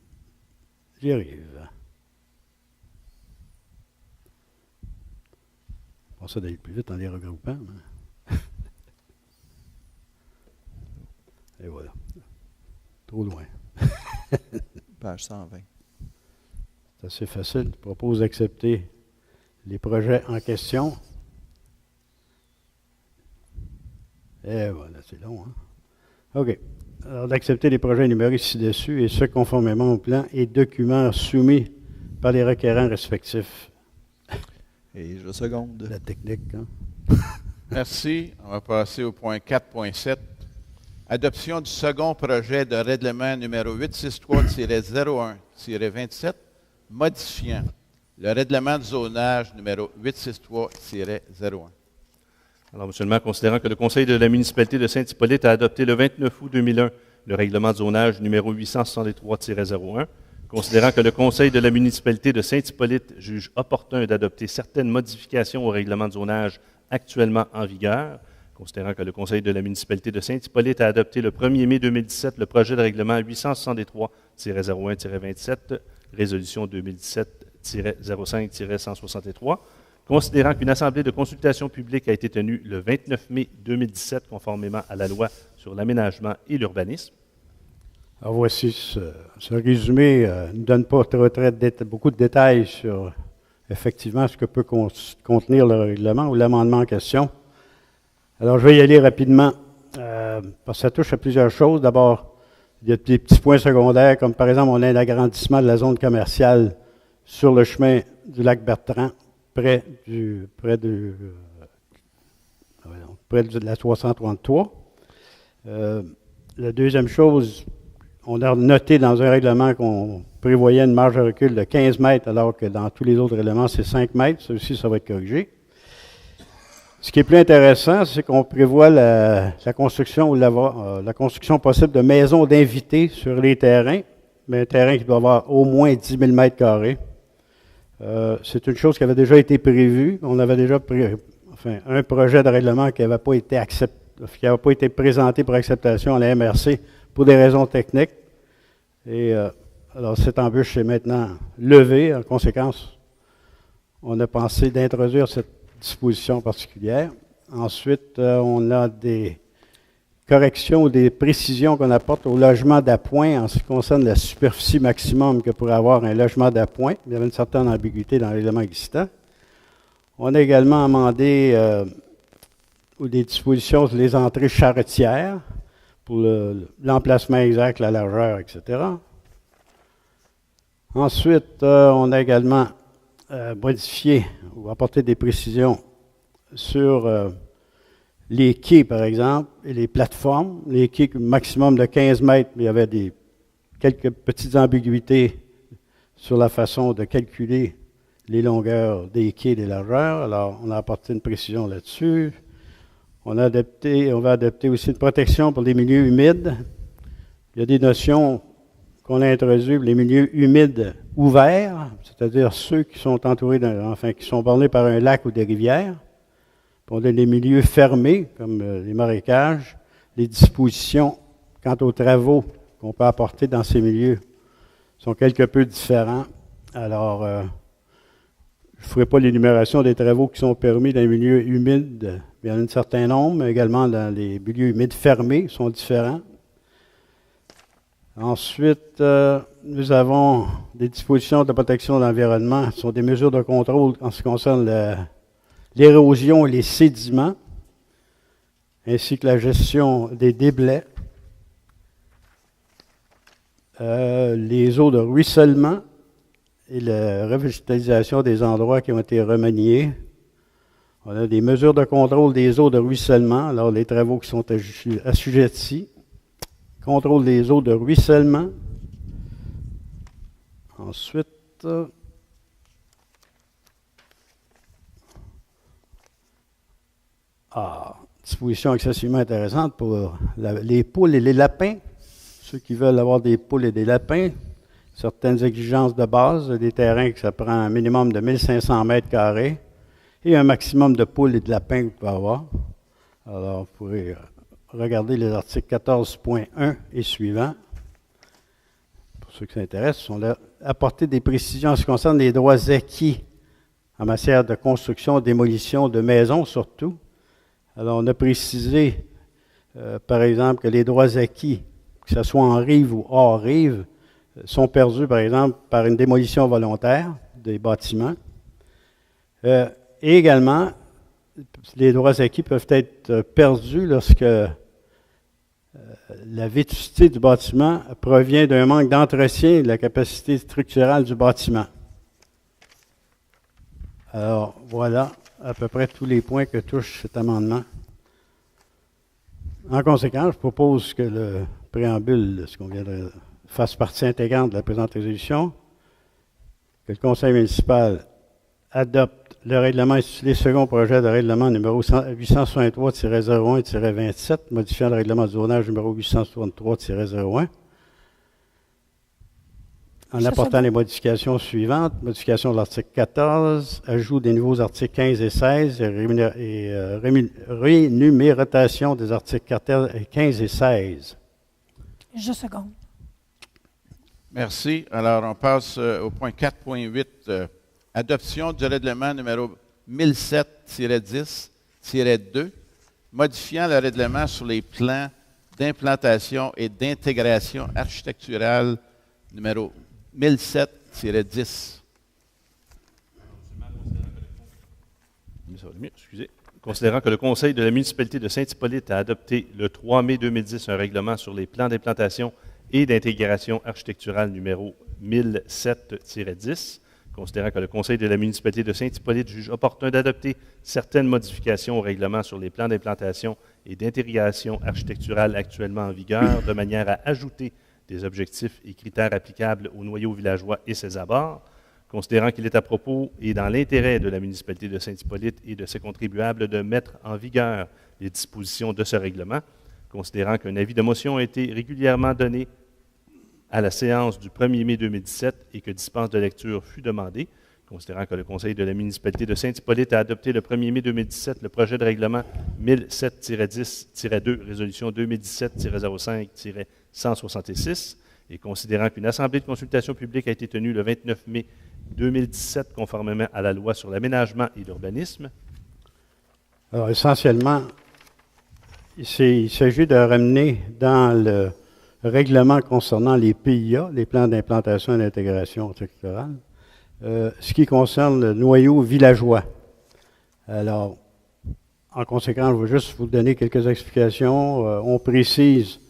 J'y arrive. Je pense d'aller plus vite en les regroupant. Et voilà. Trop loin. Page 120. C'est assez facile. Je propose d'accepter les projets en question. Et voilà, c'est long, hein? OK. Alors, d'accepter les projets énumérés ci-dessus, et ce, conformément au plan et documents soumis par les requérants respectifs. Et je seconde. La technique, hein? Merci. On va passer au point 4.7. Adoption du second projet de règlement numéro 863-01-27, modifiant le règlement de zonage numéro 863-01. Alors, Monsieur le maire, considérant que le Conseil de la municipalité de Saint-Hippolyte a adopté le 29 août 2001 le règlement de zonage numéro 863-01, considérant que le Conseil de la municipalité de Saint-Hippolyte juge opportun d'adopter certaines modifications au règlement de zonage actuellement en vigueur, considérant que le Conseil de la municipalité de Saint-Hippolyte a adopté le 1er mai 2017 le projet de règlement 863-01-27, résolution 2017-05-163, considérant qu'une assemblée de consultation publique a été tenue le 29 mai 2017 conformément à la loi sur l'aménagement et l'urbanisme. Alors voici ce résumé ne donne pas beaucoup de détails sur effectivement ce que peut contenir le règlement ou l'amendement en question. Alors je vais y aller rapidement parce que ça touche à plusieurs choses. D'abord, il y a des petits points secondaires comme par exemple on a un agrandissement de la zone commerciale sur le chemin du lac Bertrand près de la 333. La deuxième chose, on a noté dans un règlement qu'on prévoyait une marge de recul de 15 mètres, alors que dans tous les autres règlements, c'est 5 mètres. Ça aussi, ça va être corrigé. Ce qui est plus intéressant, c'est qu'on prévoit la construction possible de maisons d'invités sur les terrains, mais un terrain qui doit avoir au moins 10 000 mètres carrés. C'est une chose qui avait déjà été prévue. On avait déjà un projet de règlement qui n'avait pas été présenté pour acceptation à la MRC pour des raisons techniques. Et alors, cette embûche est maintenant levée. En conséquence, on a pensé d'introduire cette disposition particulière. Ensuite, on a des corrections ou des précisions qu'on apporte au logement d'appoint en ce qui concerne la superficie maximum que pourrait avoir un logement d'appoint. Il y avait une certaine ambiguïté dans l'élément existant. On a également amendé des dispositions sur les entrées charretières pour l'emplacement exact, la largeur, etc. Ensuite, on a également modifié ou apporté des précisions sur les quais, par exemple, et les plateformes. Les quais, maximum de 15 mètres, mais il y avait quelques petites ambiguïtés sur la façon de calculer les longueurs des quais et des largeurs. Alors, on a apporté une précision là-dessus. On va adopter aussi une protection pour les milieux humides. Il y a des notions qu'on a introduites pour les milieux humides ouverts, c'est-à-dire ceux qui sont entourés, qui sont bornés par un lac ou des rivières. Puis on a les milieux fermés, comme les marécages. Les dispositions quant aux travaux qu'on peut apporter dans ces milieux sont quelque peu différents. Alors, je ne ferai pas l'énumération des travaux qui sont permis dans les milieux humides. Il y en a un certain nombre, mais également dans les milieux humides fermés, sont différents. Ensuite, nous avons des dispositions de protection de l'environnement. Ce sont des mesures de contrôle en ce qui concerne l'érosion et les sédiments, ainsi que la gestion des déblais, les eaux de ruissellement et la revégétalisation des endroits qui ont été remaniés. On a des mesures de contrôle des eaux de ruissellement, alors les travaux qui sont assujettis. Contrôle des eaux de ruissellement. Ensuite, disposition excessivement intéressante pour les poules et les lapins. Ceux qui veulent avoir des poules et des lapins, certaines exigences de base, des terrains que ça prend un minimum de 1500 mètres carrés et un maximum de poules et de lapins que vous pouvez avoir. Alors, vous pourrez regarder les articles 14.1 et suivants. Pour ceux qui s'intéressent, on a apporté des précisions en ce qui concerne les droits acquis en matière de construction, démolition de maisons surtout. Alors, on a précisé, par exemple, que les droits acquis, que ce soit en rive ou hors rive, sont perdus, par exemple, par une démolition volontaire des bâtiments. Et également, les droits acquis peuvent être perdus lorsque la vétusté du bâtiment provient d'un manque d'entretien de la capacité structurelle du bâtiment. Alors, voilà à peu près tous les points que touche cet amendement. En conséquence, je propose que le préambule, ce qu'on vient de fasse partie intégrante de la présente résolution, que le Conseil municipal adopte le règlement intitulé second projet de règlement numéro 863-01-27, modifiant le règlement de zonage numéro 863-01, en apportant les modifications suivantes. Modification de l'article 14, ajout des nouveaux articles 15 et 16 et rénumération des articles 15 et 16. Je seconde. Merci. Alors, on passe au point 4.8, adoption du règlement numéro 1007-10-2, modifiant le règlement sur les plans d'implantation et d'intégration architecturale numéro 1007-10. Excusez. Considérant que le Conseil de la municipalité de Saint-Hippolyte a adopté le 3 mai 2010 un règlement sur les plans d'implantation et d'intégration architecturale numéro 1007-10, considérant que le Conseil de la municipalité de Saint-Hippolyte juge opportun d'adopter certaines modifications au règlement sur les plans d'implantation et d'intégration architecturale actuellement en vigueur, de manière à ajouter des objectifs et critères applicables au noyau villageois et ses abords, considérant qu'il est à propos et dans l'intérêt de la municipalité de Saint-Hippolyte et de ses contribuables de mettre en vigueur les dispositions de ce règlement, considérant qu'un avis de motion a été régulièrement donné à la séance du 1er mai 2017 et que dispense de lecture fut demandée, considérant que le Conseil de la municipalité de Saint-Hippolyte a adopté le 1er mai 2017 le projet de règlement 1007-10-2, résolution 2017-05-166, et considérant qu'une assemblée de consultation publique a été tenue le 29 mai 2017 conformément à la loi sur l'aménagement et l'urbanisme. Alors, essentiellement, il s'agit de ramener dans le règlement concernant les PIA, les plans d'implantation et d'intégration architecturale, ce qui concerne le noyau villageois. Alors, en conséquence, je vais juste vous donner quelques explications. On précise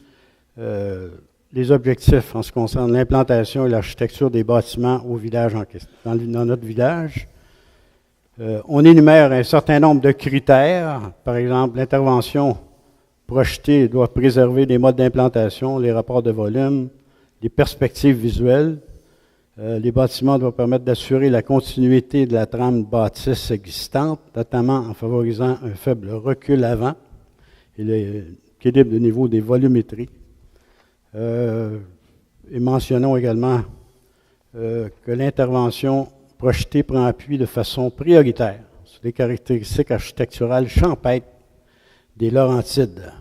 les objectifs en ce qui concerne l'implantation et l'architecture des bâtiments au village en question, dans notre village. On énumère un certain nombre de critères. Par exemple, l'intervention projetée doit préserver les modes d'implantation, les rapports de volume, les perspectives visuelles. Les bâtiments doivent permettre d'assurer la continuité de la trame bâtisse existante, notamment en favorisant un faible recul avant et l'équilibre de niveau des volumétries. Et mentionnons également que l'intervention projetée prend appui de façon prioritaire sur les caractéristiques architecturales champêtres des Laurentides.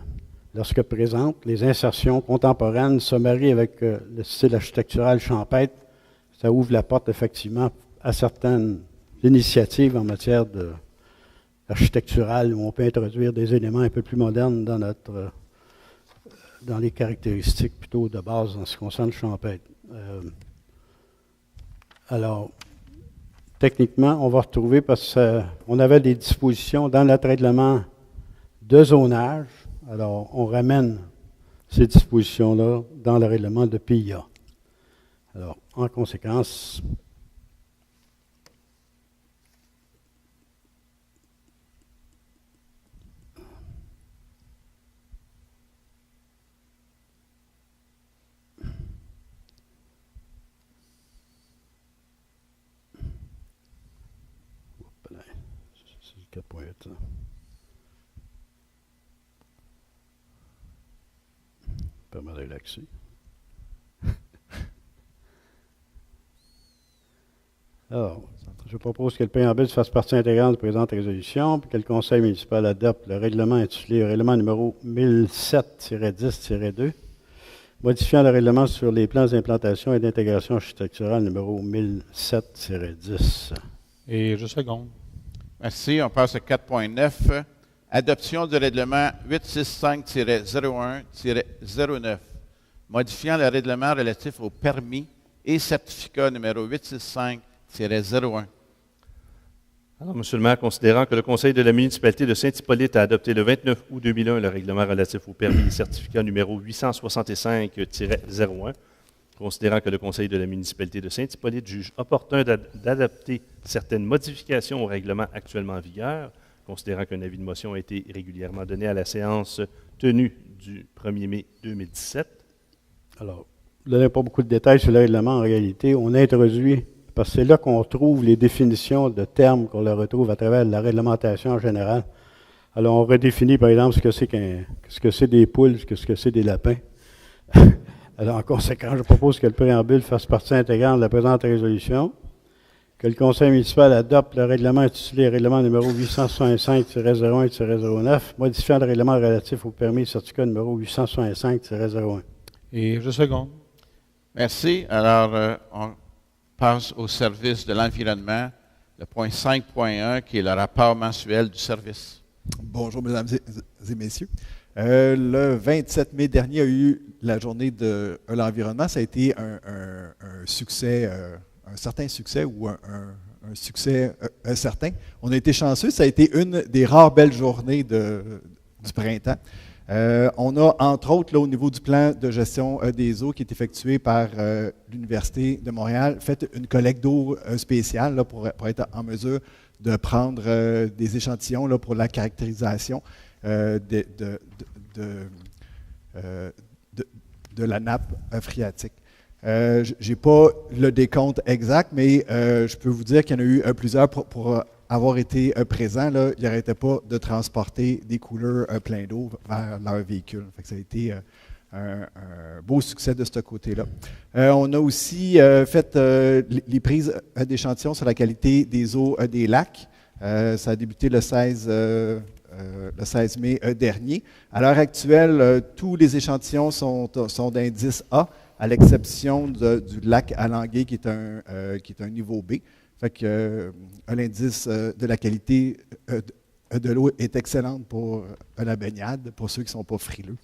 Lorsque présentes, les insertions contemporaines se marient avec le style architectural champêtre, ça ouvre la porte effectivement à certaines initiatives en matière architecturale où on peut introduire des éléments un peu plus modernes dans les caractéristiques plutôt de base en ce qui concerne le champêtre. Alors, techniquement, on va retrouver, parce qu'on avait des dispositions dans notre règlement de zonage. Alors, on ramène ces dispositions-là dans le règlement de PIA. Alors, en conséquence, c'est le 4.8. Permet de relaxer. Alors, je propose que le préambule fasse partie intégrante de la présente résolution, puis que le Conseil municipal adopte le règlement intitulé règlement numéro 1007-10-2, modifiant le règlement sur les plans d'implantation et d'intégration architecturale numéro 1007-10. Et je seconde. Merci. On passe à 4.9. Adoption du règlement 865-01-09, modifiant le règlement relatif aux permis et certificats numéro 865-01. Alors, Monsieur le maire, considérant que le Conseil de la municipalité de Saint-Hippolyte a adopté le 29 août 2001 le règlement relatif au permis et certificat numéro 865-01, considérant que le Conseil de la municipalité de Saint-Hippolyte juge opportun d'adapter certaines modifications au règlement actuellement en vigueur, considérant qu'un avis de motion a été régulièrement donné à la séance tenue du 1er mai 2017. Alors, je ne donne pas beaucoup de détails sur le règlement en réalité. On a introduit, parce que c'est là qu'on trouve les définitions de termes qu'on leur retrouve à travers la réglementation en général. Alors, on redéfinit, par exemple, ce que c'est des poules, ce que c'est des lapins. Alors, en conséquence, je propose que le préambule fasse partie intégrante de la présente résolution, que le Conseil municipal adopte le règlement intitulé Règlement numéro 865-01-09, modifiant le règlement relatif au permis et certificat numéro 865-01. Et je seconde. Merci. Alors, on passe au service de l'environnement, le point 5.1, qui est le rapport mensuel du service. Bonjour, mesdames et messieurs. Le 27 mai dernier a eu la journée de l'environnement. Ça a été un succès, un certain succès ou un succès certain. On a été chanceux. Ça a été une des rares belles journées du printemps. On a, entre autres, là, au niveau du plan de gestion des eaux qui est effectué par l'Université de Montréal, fait une collecte d'eau spéciale là, pour être en mesure de prendre des échantillons là, pour la caractérisation de la nappe phréatique. Je n'ai pas le décompte exact, mais je peux vous dire qu'il y en a eu plusieurs pour avoir été présents. Là, ils n'arrêtaient pas de transporter des couleurs pleins d'eau vers leur véhicule. Fait que ça a été un beau succès de ce côté-là. On a aussi fait les prises d'échantillons sur la qualité des eaux des lacs. Ça a débuté le 16 mai dernier. À l'heure actuelle, tous les échantillons sont d'indice A, à l'exception du lac Alanguay qui est un niveau B. Fait que l'indice de la qualité de l'eau est excellente pour la baignade, pour ceux qui ne sont pas frileux.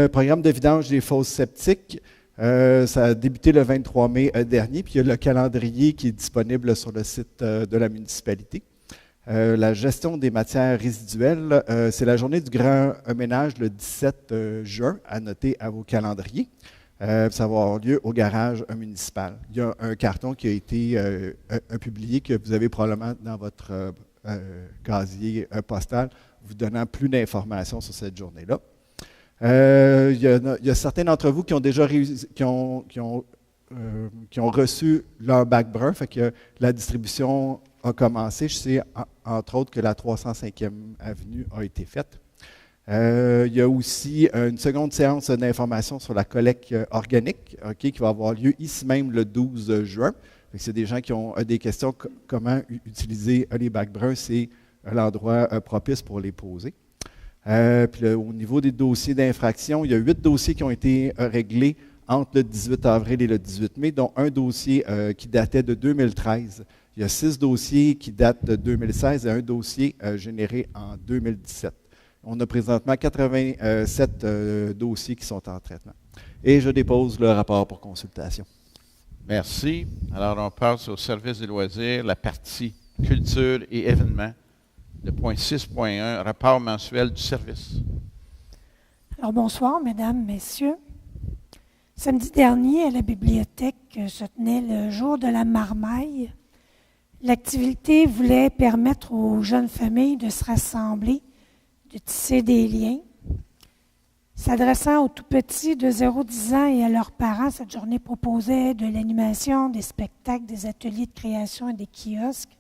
Programme de vidange des fosses septiques, ça a débuté le 23 mai dernier, puis il y a le calendrier qui est disponible sur le site de la municipalité. La gestion des matières résiduelles, c'est la journée du grand ménage le 17 juin, à noter à vos calendriers. Ça va avoir lieu au garage municipal. Il y a un carton qui a été publié que vous avez probablement dans votre casier postal, vous donnant plus d'informations sur cette journée-là. Il y a certains d'entre vous qui ont déjà qui ont reçu leur bac brun, fait que la distribution a commencé. Je sais, entre autres, que la 305e avenue a été faite. Il y a aussi une seconde séance d'information sur la collecte organique qui va avoir lieu ici même le 12 juin. C'est des gens qui ont des questions, comment utiliser les bacs bruns, c'est l'endroit propice pour les poser. Puis au niveau des dossiers d'infraction, il y a 8 dossiers qui ont été réglés entre le 18 avril et le 18 mai, dont un dossier qui datait de 2013. Il y a 6 dossiers qui datent de 2016 et un dossier généré en 2017. On a présentement 87 dossiers qui sont en traitement. Et je dépose le rapport pour consultation. Merci. Alors, on passe au service des loisirs, la partie culture et événements. Le point 6.1, rapport mensuel du service. Alors, bonsoir, mesdames, messieurs. Samedi dernier, à la bibliothèque, se tenait le jour de la marmaille. L'activité voulait permettre aux jeunes familles de se rassembler, de tisser des liens. S'adressant aux tout-petits de 0-10 ans et à leurs parents, cette journée proposait de l'animation, des spectacles, des ateliers de création et des kiosques.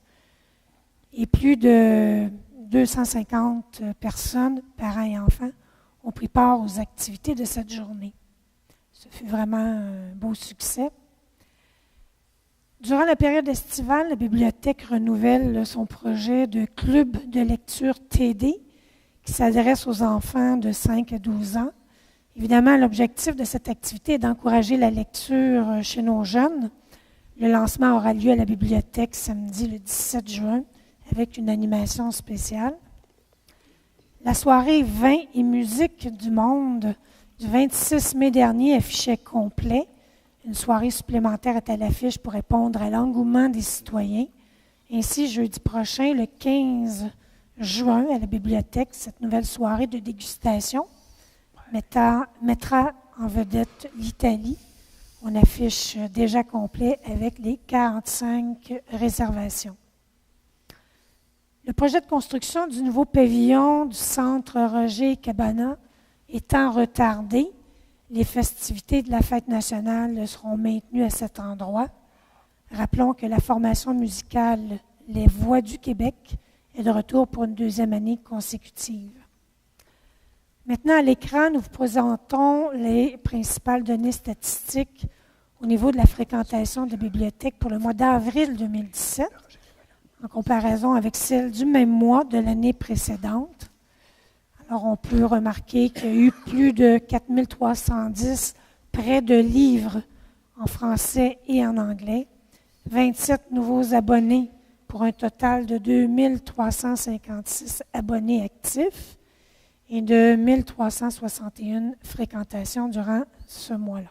Et plus de 250 personnes, parents et enfants, ont pris part aux activités de cette journée. Ce fut vraiment un beau succès. Durant la période estivale, la bibliothèque renouvelle son projet de club de lecture TD qui s'adresse aux enfants de 5 à 12 ans. Évidemment, l'objectif de cette activité est d'encourager la lecture chez nos jeunes. Le lancement aura lieu à la bibliothèque samedi le 17 juin avec une animation spéciale. La soirée Vin et musique du monde du 26 mai dernier affichait complet. Une soirée supplémentaire est à l'affiche pour répondre à l'engouement des citoyens Ainsi, jeudi prochain, le 15 juin, à la bibliothèque, cette nouvelle soirée de dégustation mettra en vedette l'Italie. On affiche déjà complet avec les 45 réservations. Le projet de construction du nouveau pavillon du centre Roger Cabana étant retardé, les festivités de la fête nationale seront maintenues à cet endroit. Rappelons que la formation musicale Les Voix du Québec est de retour pour une deuxième année consécutive. Maintenant, à l'écran, nous vous présentons les principales données statistiques au niveau de la fréquentation des bibliothèques pour le mois d'avril 2017, en comparaison avec celle du même mois de l'année précédente. Alors, on peut remarquer qu'il y a eu plus de 4310 prêts de livres en français et en anglais, 27 nouveaux abonnés pour un total de 2356 abonnés actifs et de 1361 fréquentations durant ce mois-là.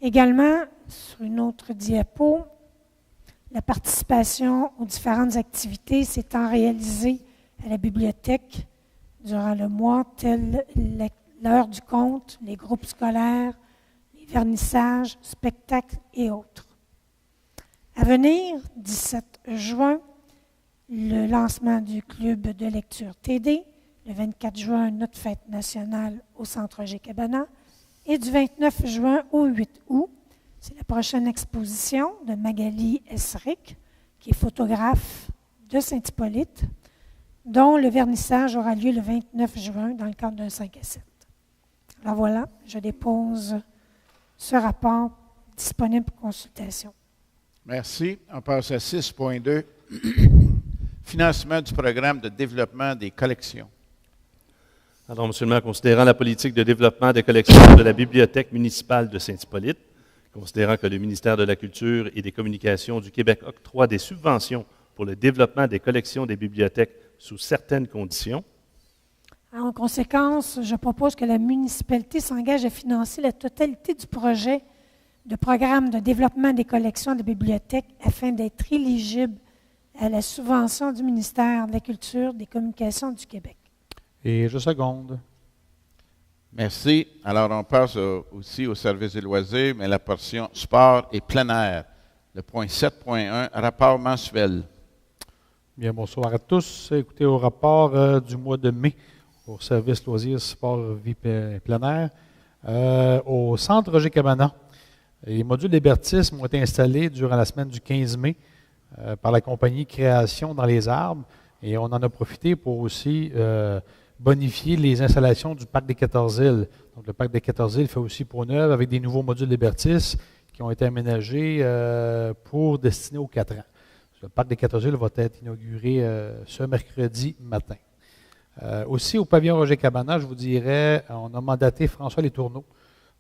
Également, sur une autre diapo, la participation aux différentes activités s'étant réalisée à la bibliothèque durant le mois, telles l'heure du conte, les groupes scolaires, les vernissages, spectacles et autres. À venir, 17 juin, le lancement du club de lecture TD, le 24 juin, notre fête nationale au Centre Roger Cabana, et du 29 juin au 8 août, c'est la prochaine exposition de Magali Esric, qui est photographe de Saint-Hippolyte, dont le vernissage aura lieu le 29 juin dans le cadre d'un 5 à 7. Alors voilà, je dépose ce rapport disponible pour consultation. Merci. On passe à 6.2. Financement du programme de développement des collections. Alors, Monsieur le maire, considérant la politique de développement des collections de la Bibliothèque municipale de Saint-Hippolyte, considérant que le ministère de la Culture et des Communications du Québec octroie des subventions pour le développement des collections des bibliothèques sous certaines conditions. En conséquence, je propose que la municipalité s'engage à financer la totalité du projet de programme de développement des collections des bibliothèques afin d'être éligible à la subvention du ministère de la Culture et des Communications du Québec. Et je seconde. Merci. Alors, on passe aussi au service des loisirs, mais la portion sport et plein air. Le point 7.1, rapport mensuel. Bien, bonsoir à tous. Écoutez, au rapport du mois de mai au service loisirs, sport, vie plein air, au centre Roger Cabana, les modules d'hébertisme ont été installés durant la semaine du 15 mai par la compagnie Création dans les arbres et on en a profité pour aussi bonifier les installations du parc des 14 îles. Donc, le parc des 14 îles fait aussi peau neuve avec des nouveaux modules d'hébertisme qui ont été aménagés pour destiner aux 4 ans. Le parc des 14 îles va être inauguré ce mercredi matin. Aussi, au pavillon Roger Cabana, je vous dirais, on a mandaté François Letourneau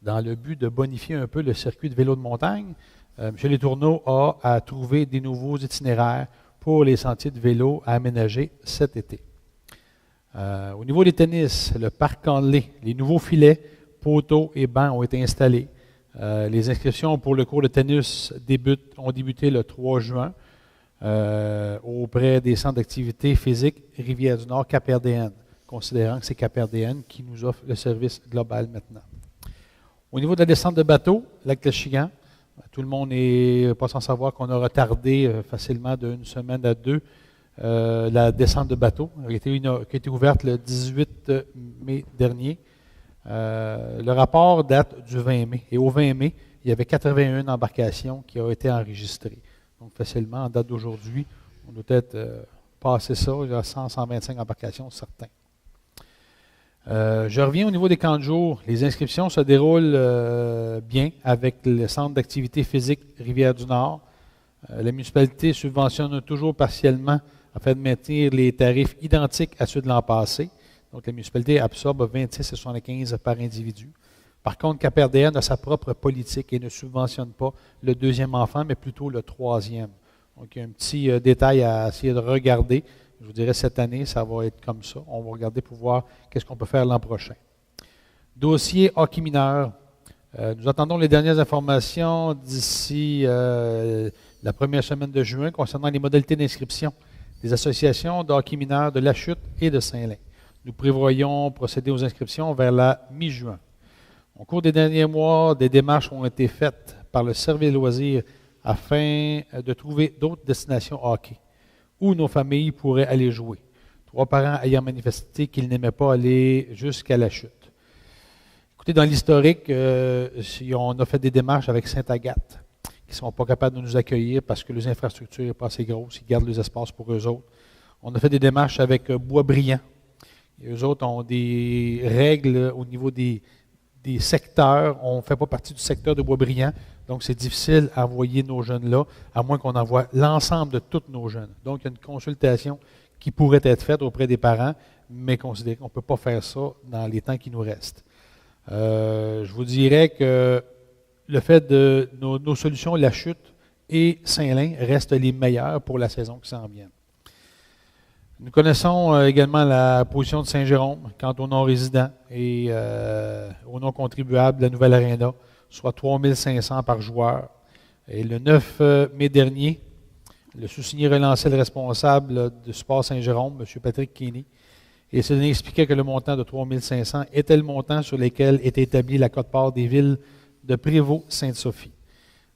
dans le but de bonifier un peu le circuit de vélo de montagne. M. Letourneau a trouvé des nouveaux itinéraires pour les sentiers de vélo à aménager cet été. Au niveau des tennis, le parc Conley, les nouveaux filets, poteaux et bancs ont été installés. Les inscriptions pour le cours de tennis ont débuté le 3 juin auprès des centres d'activité physique Rivière-du-Nord, Cap-RDN, considérant que c'est Cap-RDN qui nous offre le service global maintenant. Au niveau de la descente de bateau, Lac-Léchigan, tout le monde n'est pas sans savoir qu'on a retardé facilement d'une semaine à deux la descente de bateau, qui a été ouverte le 18 mai dernier. Le rapport date du 20 mai. Et au 20 mai, il y avait 81 embarcations qui ont été enregistrées. Donc, facilement, en date d'aujourd'hui, on doit être passé ça, il y a 100-125 embarcations, certains. Je reviens au niveau des camps de jour. Les inscriptions se déroulent bien avec le centre d'activité physique Rivière-du-Nord. La municipalité subventionne toujours partiellement afin de maintenir les tarifs identiques à ceux de l'an passé. Donc, la municipalité absorbe 26,75 par individu. Par contre, Cap-RDN a sa propre politique et ne subventionne pas le deuxième enfant, mais plutôt le troisième. Donc, il y a un petit détail à essayer de regarder. Je vous dirais, cette année, ça va être comme ça. On va regarder pour voir qu'est-ce qu'on peut faire l'an prochain. Dossier hockey mineur. Nous attendons les dernières informations d'ici la première semaine de juin concernant les modalités d'inscription des associations de hockey mineur de La Chute et de Saint-Lin. Nous prévoyons procéder aux inscriptions vers la mi-juin. Au cours des derniers mois, des démarches ont été faites par le Service loisirs afin de trouver d'autres destinations hockey où nos familles pourraient aller jouer. 3 parents ayant manifesté qu'ils n'aimaient pas aller jusqu'à La Chute. Écoutez, dans l'historique, on a fait des démarches avec Sainte-Agathe, qui ne sont pas capables de nous accueillir parce que les infrastructures ne sont pas assez grosses, ils gardent les espaces pour eux autres. On a fait des démarches avec Boisbriand. Et eux autres ont des règles au niveau des secteurs. On ne fait pas partie du secteur de Boisbriand, donc c'est difficile à envoyer nos jeunes là, à moins qu'on envoie l'ensemble de tous nos jeunes. Donc, il y a une consultation qui pourrait être faite auprès des parents, mais considérez qu'on ne peut pas faire ça dans les temps qui nous restent. Je vous dirais que le fait de nos solutions, La Chute et Saint-Lin, restent les meilleures pour la saison qui s'en vient. Nous connaissons également la position de Saint-Jérôme quant aux non-résidents et aux non-contribuables de la nouvelle Arena, soit 3 500 par joueur. Et le 9 mai dernier, le sous-signé relançait le responsable du sport Saint-Jérôme, M. Patrick Keeney, et ce dernier expliquait que le montant de 3 500 était le montant sur lequel était établie la quote-part des villes de Prévost-Sainte-Sophie.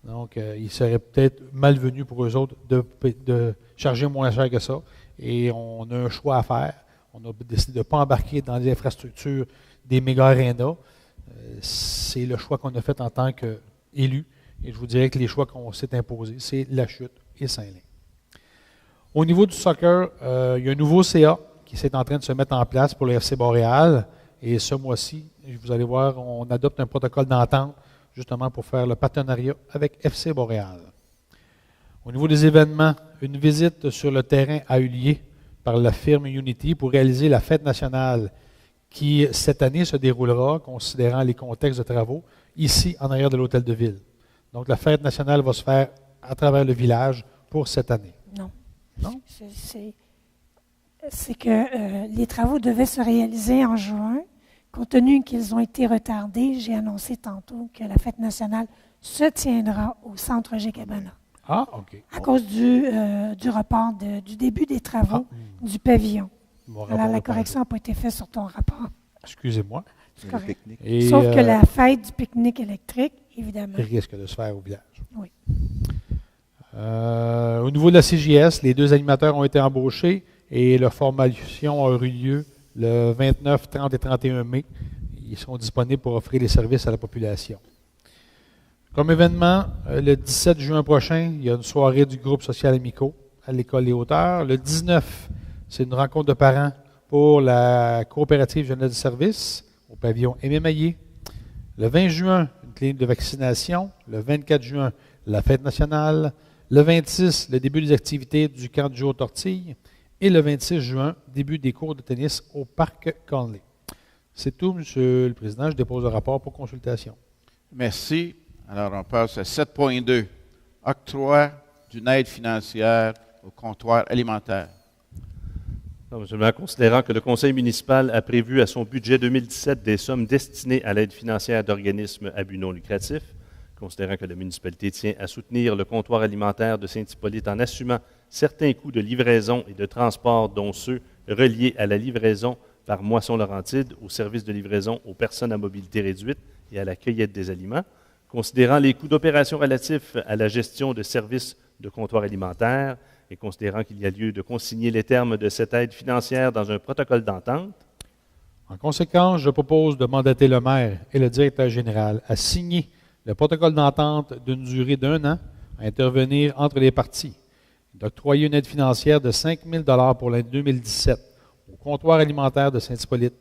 Donc, il serait peut-être malvenu pour eux autres de charger moins cher que ça. Et on a un choix à faire. On a décidé de ne pas embarquer dans les infrastructures des méga-arénas. C'est le choix qu'on a fait en tant qu'élu. Et je vous dirais que les choix qu'on s'est imposés, c'est La Chute et Saint-Lin. Au niveau du soccer, il y a un nouveau CA qui est en train de se mettre en place pour le FC Boréal. Et ce mois-ci, vous allez voir, on adopte un protocole d'entente justement pour faire le partenariat avec FC Boréal. Au niveau des événements, une visite sur le terrain a eu lieu par la firme Unity pour réaliser la fête nationale qui, cette année, se déroulera, considérant les contextes de travaux, ici, en arrière de l'hôtel de ville. Donc, la fête nationale va se faire à travers le village pour cette année. Non. Non? C'est que les travaux devaient se réaliser en juin. Compte tenu qu'ils ont été retardés, j'ai annoncé tantôt que la fête nationale se tiendra au centre G-Cabana. Ah, OK. À cause du report du début des travaux du pavillon. Alors, la correction n'a pas été faite sur ton rapport. Excusez-moi. C'est correct. Et, sauf que la fête du pique-nique électrique, évidemment. risque de se faire au village. Oui. Au niveau de la CJS, les 2 animateurs ont été embauchés et leur formation a eu lieu le 29, 30 et 31 mai. Ils sont disponibles pour offrir les services à la population. Comme événement, le 17 juin prochain, il y a une soirée du groupe social amicaux à l'École Les Hauteurs. Le 19, c'est une rencontre de parents pour la coopérative jeunesse de service au pavillon Aimé Maillé. Le 20 juin, une clinique de vaccination. Le 24 juin, la fête nationale. Le 26, le début des activités du camp du jour Tortille. Et le 26 juin, début des cours de tennis au Parc Conley. C'est tout, Monsieur le Président. Je dépose le rapport pour consultation. Merci. Alors, on passe à 7.2. Octroi d'une aide financière au comptoir alimentaire. Non, M. le maire, considérant que le conseil municipal a prévu à son budget 2017 des sommes destinées à l'aide financière d'organismes à but non lucratif, considérant que la municipalité tient à soutenir le comptoir alimentaire de Saint-Hippolyte en assumant certains coûts de livraison et de transport, dont ceux reliés à la livraison par Moisson-Laurentide, au service de livraison aux personnes à mobilité réduite et à la cueillette des aliments, considérant les coûts d'opération relatifs à la gestion de services de comptoir alimentaire et considérant qu'il y a lieu de consigner les termes de cette aide financière dans un protocole d'entente. En conséquence, je propose de mandater le maire et le directeur général à signer le protocole d'entente d'une durée d'1 an à intervenir entre les parties, d'octroyer une aide financière de 5 000 $ pour l'année 2017 au comptoir alimentaire de Saint-Hippolyte,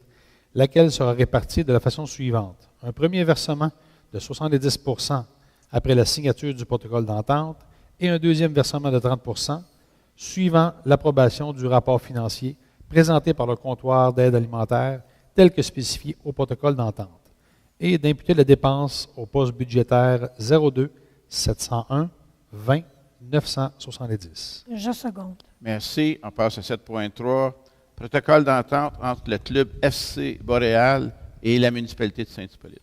laquelle sera répartie de la façon suivante. Un premier versement de 70 % après la signature du protocole d'entente et un deuxième versement de 30 % suivant l'approbation du rapport financier présenté par le comptoir d'aide alimentaire tel que spécifié au protocole d'entente et d'imputer la dépense au poste budgétaire 02 701 20 970. Je seconde. Merci. On passe à 7.3. Protocole d'entente entre le club FC Boréal et la municipalité de Saint-Hippolyte.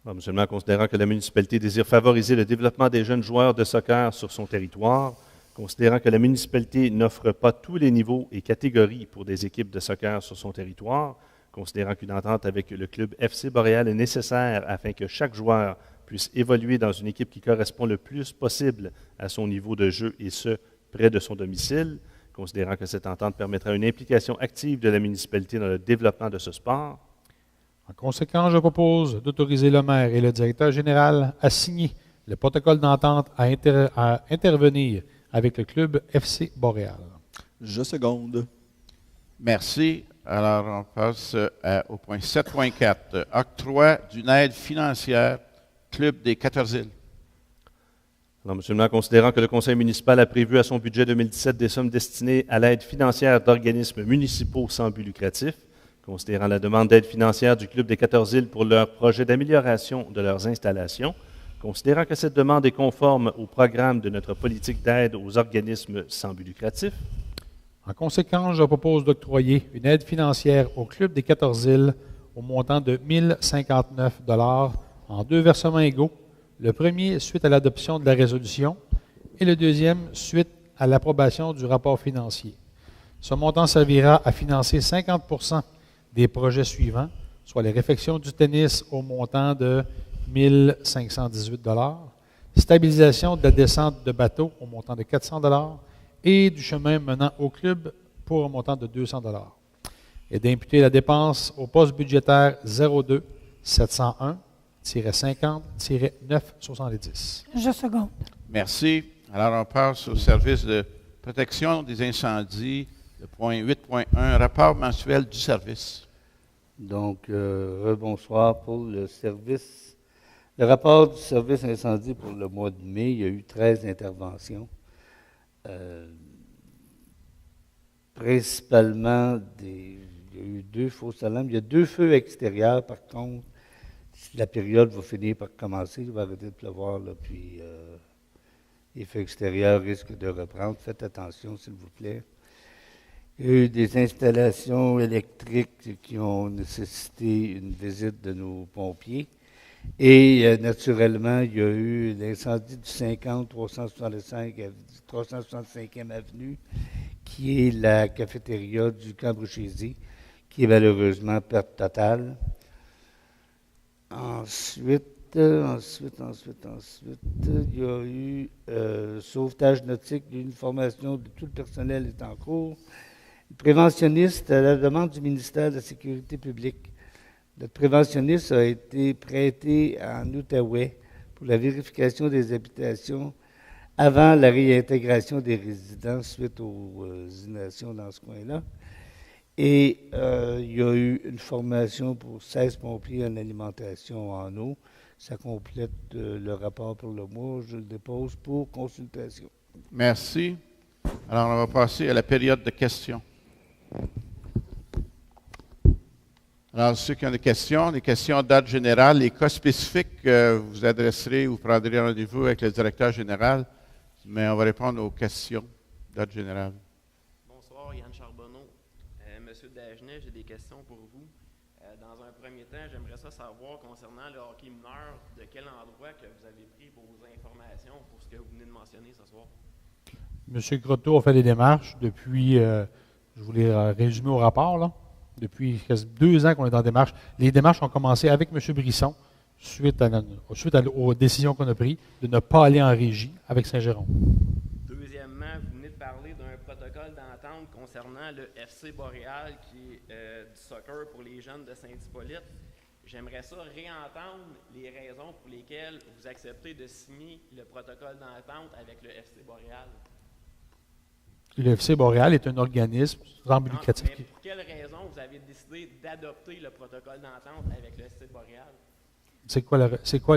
Alors, monsieur le maire, considérant que la municipalité désire favoriser le développement des jeunes joueurs de soccer sur son territoire, considérant que la municipalité n'offre pas tous les niveaux et catégories pour des équipes de soccer sur son territoire, considérant qu'une entente avec le club FC Boréal est nécessaire afin que chaque joueur puisse évoluer dans une équipe qui correspond le plus possible à son niveau de jeu et ce, près de son domicile, considérant que cette entente permettra une implication active de la municipalité dans le développement de ce sport. En conséquence, je propose d'autoriser le maire et le directeur général à signer le protocole d'entente à intervenir avec le club FC Boréal. Je seconde. Merci. Alors, on passe au point 7.4. Octroi d'une aide financière, Club des 14 îles. Alors, monsieur le maire, considérant que le conseil municipal a prévu à son budget 2017 des sommes destinées à l'aide financière d'organismes municipaux sans but lucratif, considérant la demande d'aide financière du Club des 14 îles pour leur projet d'amélioration de leurs installations, considérant que cette demande est conforme au programme de notre politique d'aide aux organismes sans but lucratif. En conséquence, je propose d'octroyer une aide financière au Club des 14 îles au montant de 1 059 $ en 2 versements égaux, le premier suite à l'adoption de la résolution et le deuxième suite à l'approbation du rapport financier. Ce montant servira à financer 50 % des projets suivants, soit les réfections du tennis au montant de 1 518 $, stabilisation de la descente de bateau au montant de 400 $ et du chemin menant au club pour un montant de 200 $. Et d'imputer la dépense au poste budgétaire 02 701-50-970. Je seconde. Merci. Alors, on passe au service de protection des incendies, le point 8.1, rapport mensuel du service. Donc, rebonsoir pour le service. Le rapport du service incendie pour le mois de mai, il y a eu 13 interventions. Principalement, il y a eu 2 fausses alarmes. Il y a 2 feux extérieurs, par contre. La période va finir par commencer, il va arrêter de pleuvoir, là, puis les feux extérieurs risquent de reprendre. Faites attention, s'il vous plaît. Il y a eu des installations électriques qui ont nécessité une visite de nos pompiers. Et naturellement, il y a eu l'incendie du 365e avenue, qui est la cafétéria du Camp Bruchésie, qui est malheureusement perte totale. Ensuite, il y a eu sauvetage nautique, une formation de tout le personnel est en cours. Le préventionniste, à la demande du ministère de la Sécurité publique, notre préventionniste a été prêté en Outaouais pour la vérification des habitations avant la réintégration des résidents suite aux inondations dans ce coin-là. Et il y a eu une formation pour 16 pompiers en alimentation en eau. Ça complète le rapport pour le mois. Je le dépose pour consultation. Merci. Alors, on va passer à la période de questions. Alors, ceux qui ont des questions d'ordre général, les cas spécifiques, vous adresserez ou prendrez rendez-vous avec le directeur général, mais on va répondre aux questions d'ordre général. Bonsoir, Yann Charbonneau. Monsieur Dagenet, j'ai des questions pour vous. Dans un premier temps, j'aimerais savoir concernant le hockey mineur, de quel endroit que vous avez pris pour vos informations pour ce que vous venez de mentionner ce soir? M. Grotto a fait des démarches depuis, je voulais résumer au rapport, là, depuis 2 ans qu'on est en démarche. Les démarches ont commencé avec M. Brisson, suite aux décisions qu'on a prises de ne pas aller en régie avec Saint-Jérôme. Deuxièmement, vous venez de parler d'un protocole d'entente concernant le FC Boréal, qui est du soccer pour les jeunes de Saint-Hippolyte. J'aimerais réentendre les raisons pour lesquelles vous acceptez de signer le protocole d'entente avec le FC Boréal. Le FC Boréal est un organisme sans but lucratif. Mais pour quelle raison vous avez décidé d'adopter le protocole d'entente avec le FC Boréal? C'est quoi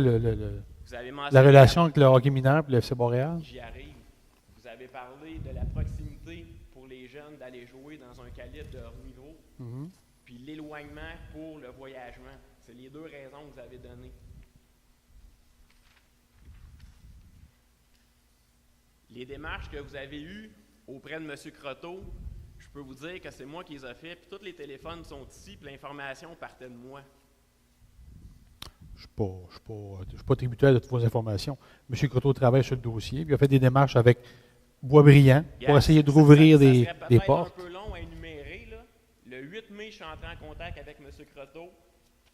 la relation avec le hockey mineur et le FC Boréal? J'y arrive. Vous avez parlé de la proximité pour les jeunes d'aller jouer dans un calibre de leur niveau, puis l'éloignement pour le voyagement. C'est les 2 raisons que vous avez données. Les démarches que vous avez eues auprès de M. Croteau, je peux vous dire que c'est moi qui les ai fait, puis tous les téléphones sont ici, puis l'information partait de moi. je suis pas tributaire de toutes vos informations. M. Croteau travaille sur le dossier, puis il a fait des démarches avec Boisbriand pour essayer de rouvrir des portes. C'est un peu long à énumérer. Là. Le 8 mai, je suis entré en contact avec M. Croteau.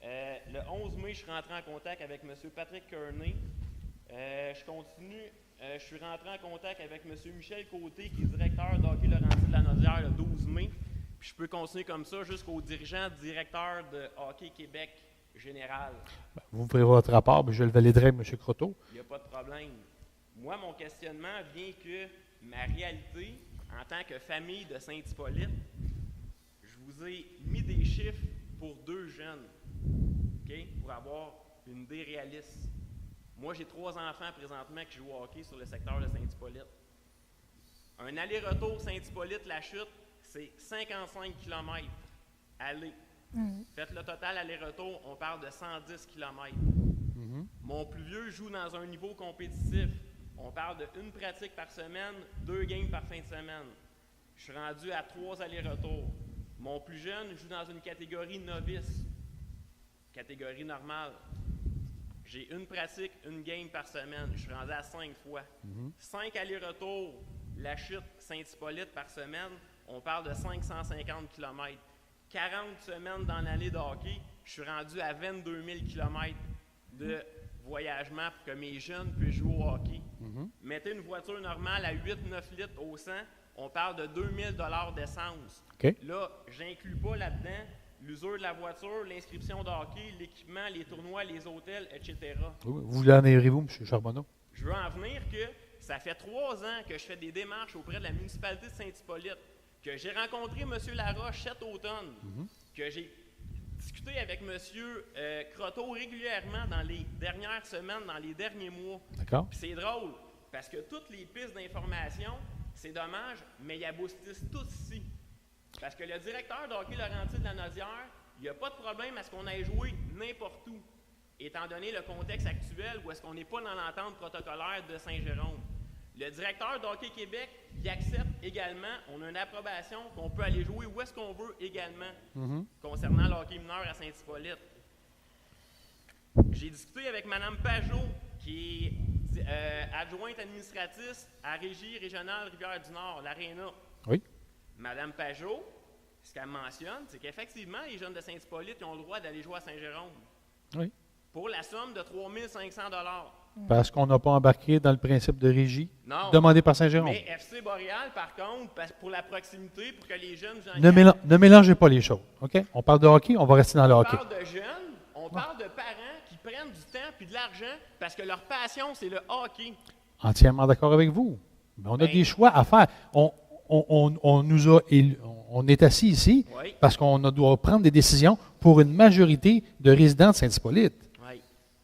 Le 11 mai, je suis rentré en contact avec M. Patrick Kearney. Je continue. Je suis rentré en contact avec M. Michel Côté, qui est directeur d'hockey Laurentides de la Naudière le 12 mai. Puis je peux continuer comme ça jusqu'au dirigeant directeur de Hockey Québec général. Ben, vous ferez votre rapport, mais je le validerai, M. Croteau. Il n'y a pas de problème. Moi, mon questionnement vient que ma réalité, en tant que famille de Saint-Hippolyte, je vous ai mis des chiffres pour 2 jeunes, okay, pour avoir une idée réaliste. Moi, j'ai 3 enfants présentement qui jouent au hockey sur le secteur de Saint-Hippolyte. Un aller-retour Saint-Hippolyte-La Chute, c'est 55 km aller. Faites le total aller-retour, on parle de 110 km. Mon plus vieux joue dans un niveau compétitif. On parle de 1 pratique par semaine, 2 games par fin de semaine. Je suis rendu à 3 allers-retours. Mon plus jeune joue dans une catégorie novice, catégorie normale. J'ai 1 pratique, 1 game par semaine. Je suis rendu à 5 fois. 5 allers-retours, La Chute, Saint-Hippolyte par semaine, on parle de 550 km. 40 semaines dans l'année de hockey, je suis rendu à 22 000 km de voyagement pour que mes jeunes puissent jouer au hockey. Mettez une voiture normale à 8-9 litres au 100, on parle de 2 000 $ d'essence. Okay. Là, je n'inclus pas là-dedans l'usure de la voiture, l'inscription de hockey, l'équipement, les tournois, les hôtels, etc. Vous en avez-vous, M. Charbonneau? Je veux en venir que ça fait 3 ans que je fais des démarches auprès de la municipalité de Saint-Hippolyte, que j'ai rencontré M. Laroche cet automne, que j'ai discuté avec M. Croteau régulièrement dans les dernières semaines, dans les derniers mois. D'accord. Puis c'est drôle, parce que toutes les pistes d'information, c'est dommage, mais ils aboutissent tous ici. Parce que le directeur de hockey Laurentides de la Naudière, il n'y a pas de problème à ce qu'on aille jouer n'importe où, étant donné le contexte actuel où est-ce qu'on n'est pas dans l'entente protocolaire de Saint-Jérôme. Le directeur de Hockey Québec, il accepte également, on a une approbation qu'on peut aller jouer où est-ce qu'on veut également, concernant le hockey mineur à Saint-Hippolyte. J'ai discuté avec Mme Pajot, qui est adjointe administratrice à Régie régionale Rivière-du-Nord, l'Aréna. Oui. Mme Pajot, ce qu'elle mentionne, c'est qu'effectivement, les jeunes de Saint-Hippolyte ont le droit d'aller jouer à Saint-Jérôme. Oui. Pour la somme de 3 500 $. Parce qu'on n'a pas embarqué dans le principe de régie Non. demandé par Saint-Jérôme. Mais FC Boréal, par contre, pour la proximité, pour que les jeunes... Ne mélangez pas les choses. OK? On parle de hockey, on va rester dans le hockey. On parle de jeunes, on parle de parents qui prennent du temps puis de l'argent parce que leur passion, c'est le hockey. Entièrement d'accord avec vous. Mais on a des choix à faire. On est assis ici parce qu'on doit prendre des décisions pour une majorité de résidents de Saint-Hippolyte. Oui.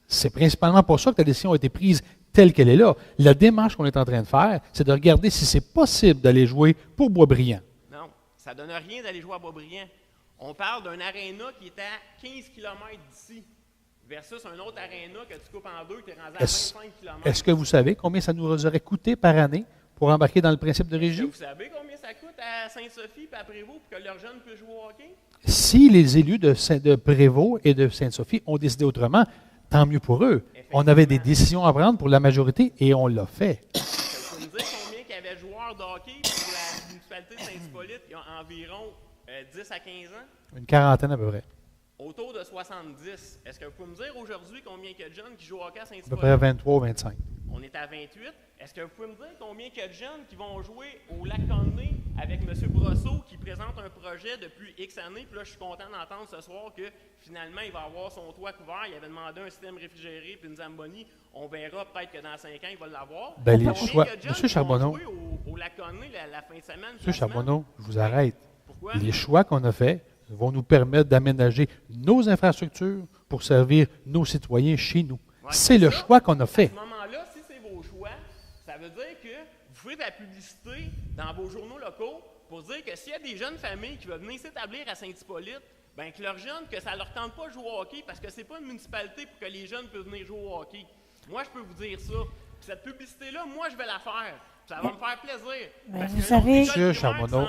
C'est principalement pour ça que la décision a été prise telle qu'elle est là. La démarche qu'on est en train de faire, c'est de regarder si c'est possible d'aller jouer pour Boisbriand. Non, ça ne donne rien d'aller jouer à Boisbriand. On parle d'un aréna qui est à 15 km d'ici versus un autre aréna que tu coupes en deux qui est rendu à 25 km. Est-ce que vous savez combien ça nous aurait coûté par année pour embarquer dans le principe de régie? Vous savez combien ça coûte à Sainte-Sophie et à Prévost pour que leurs jeunes puissent jouer au hockey? Si les élus de Prévost et de Sainte-Sophie ont décidé autrement, tant mieux pour eux. On avait des décisions à prendre pour la majorité et on l'a fait. Vous pouvez me dire combien il y avait de joueurs de hockey pour la municipalité de Saint-Hippolyte il y a environ 10 à 15 ans? Une quarantaine à peu près. Autour de 70. Est-ce que vous pouvez me dire aujourd'hui combien il y a de jeunes qui jouent au hockey à À peu Saint-Hippolyte? près 23 ou 25. On est à 28. Est-ce que vous pouvez me dire combien il y a de jeunes qui vont jouer au Lac Conné avec M. Brosseau qui présente un projet depuis X années? Puis là, je suis content d'entendre ce soir que finalement, il va avoir son toit couvert. Il avait demandé un système réfrigéré puis une Zamboni. On verra peut-être que dans 5 ans, il va l'avoir. Ben, les Combien choix. il y a de jeunes Monsieur qui vont Charbonneau. jouer au Lac Conné la fin de semaine? Monsieur Charbonneau, je vous arrête. Pourquoi? Les choix qu'on a faits vont nous permettre d'aménager nos infrastructures pour servir nos citoyens chez nous. Ouais, c'est le choix qu'on a fait. À ce moment-là, si c'est vos choix, ça veut dire que vous faites de la publicité dans vos journaux locaux pour dire que s'il y a des jeunes familles qui veulent venir s'établir à Saint-Hippolyte, bien que leurs jeunes, que ça ne leur tente pas de jouer au hockey parce que c'est pas une municipalité pour que les jeunes puissent venir jouer au hockey. Moi, je peux vous dire ça. Puis cette publicité-là, moi, je vais la faire. Ça va me faire plaisir. Ben, vous savez... Monsieur Charbonneau,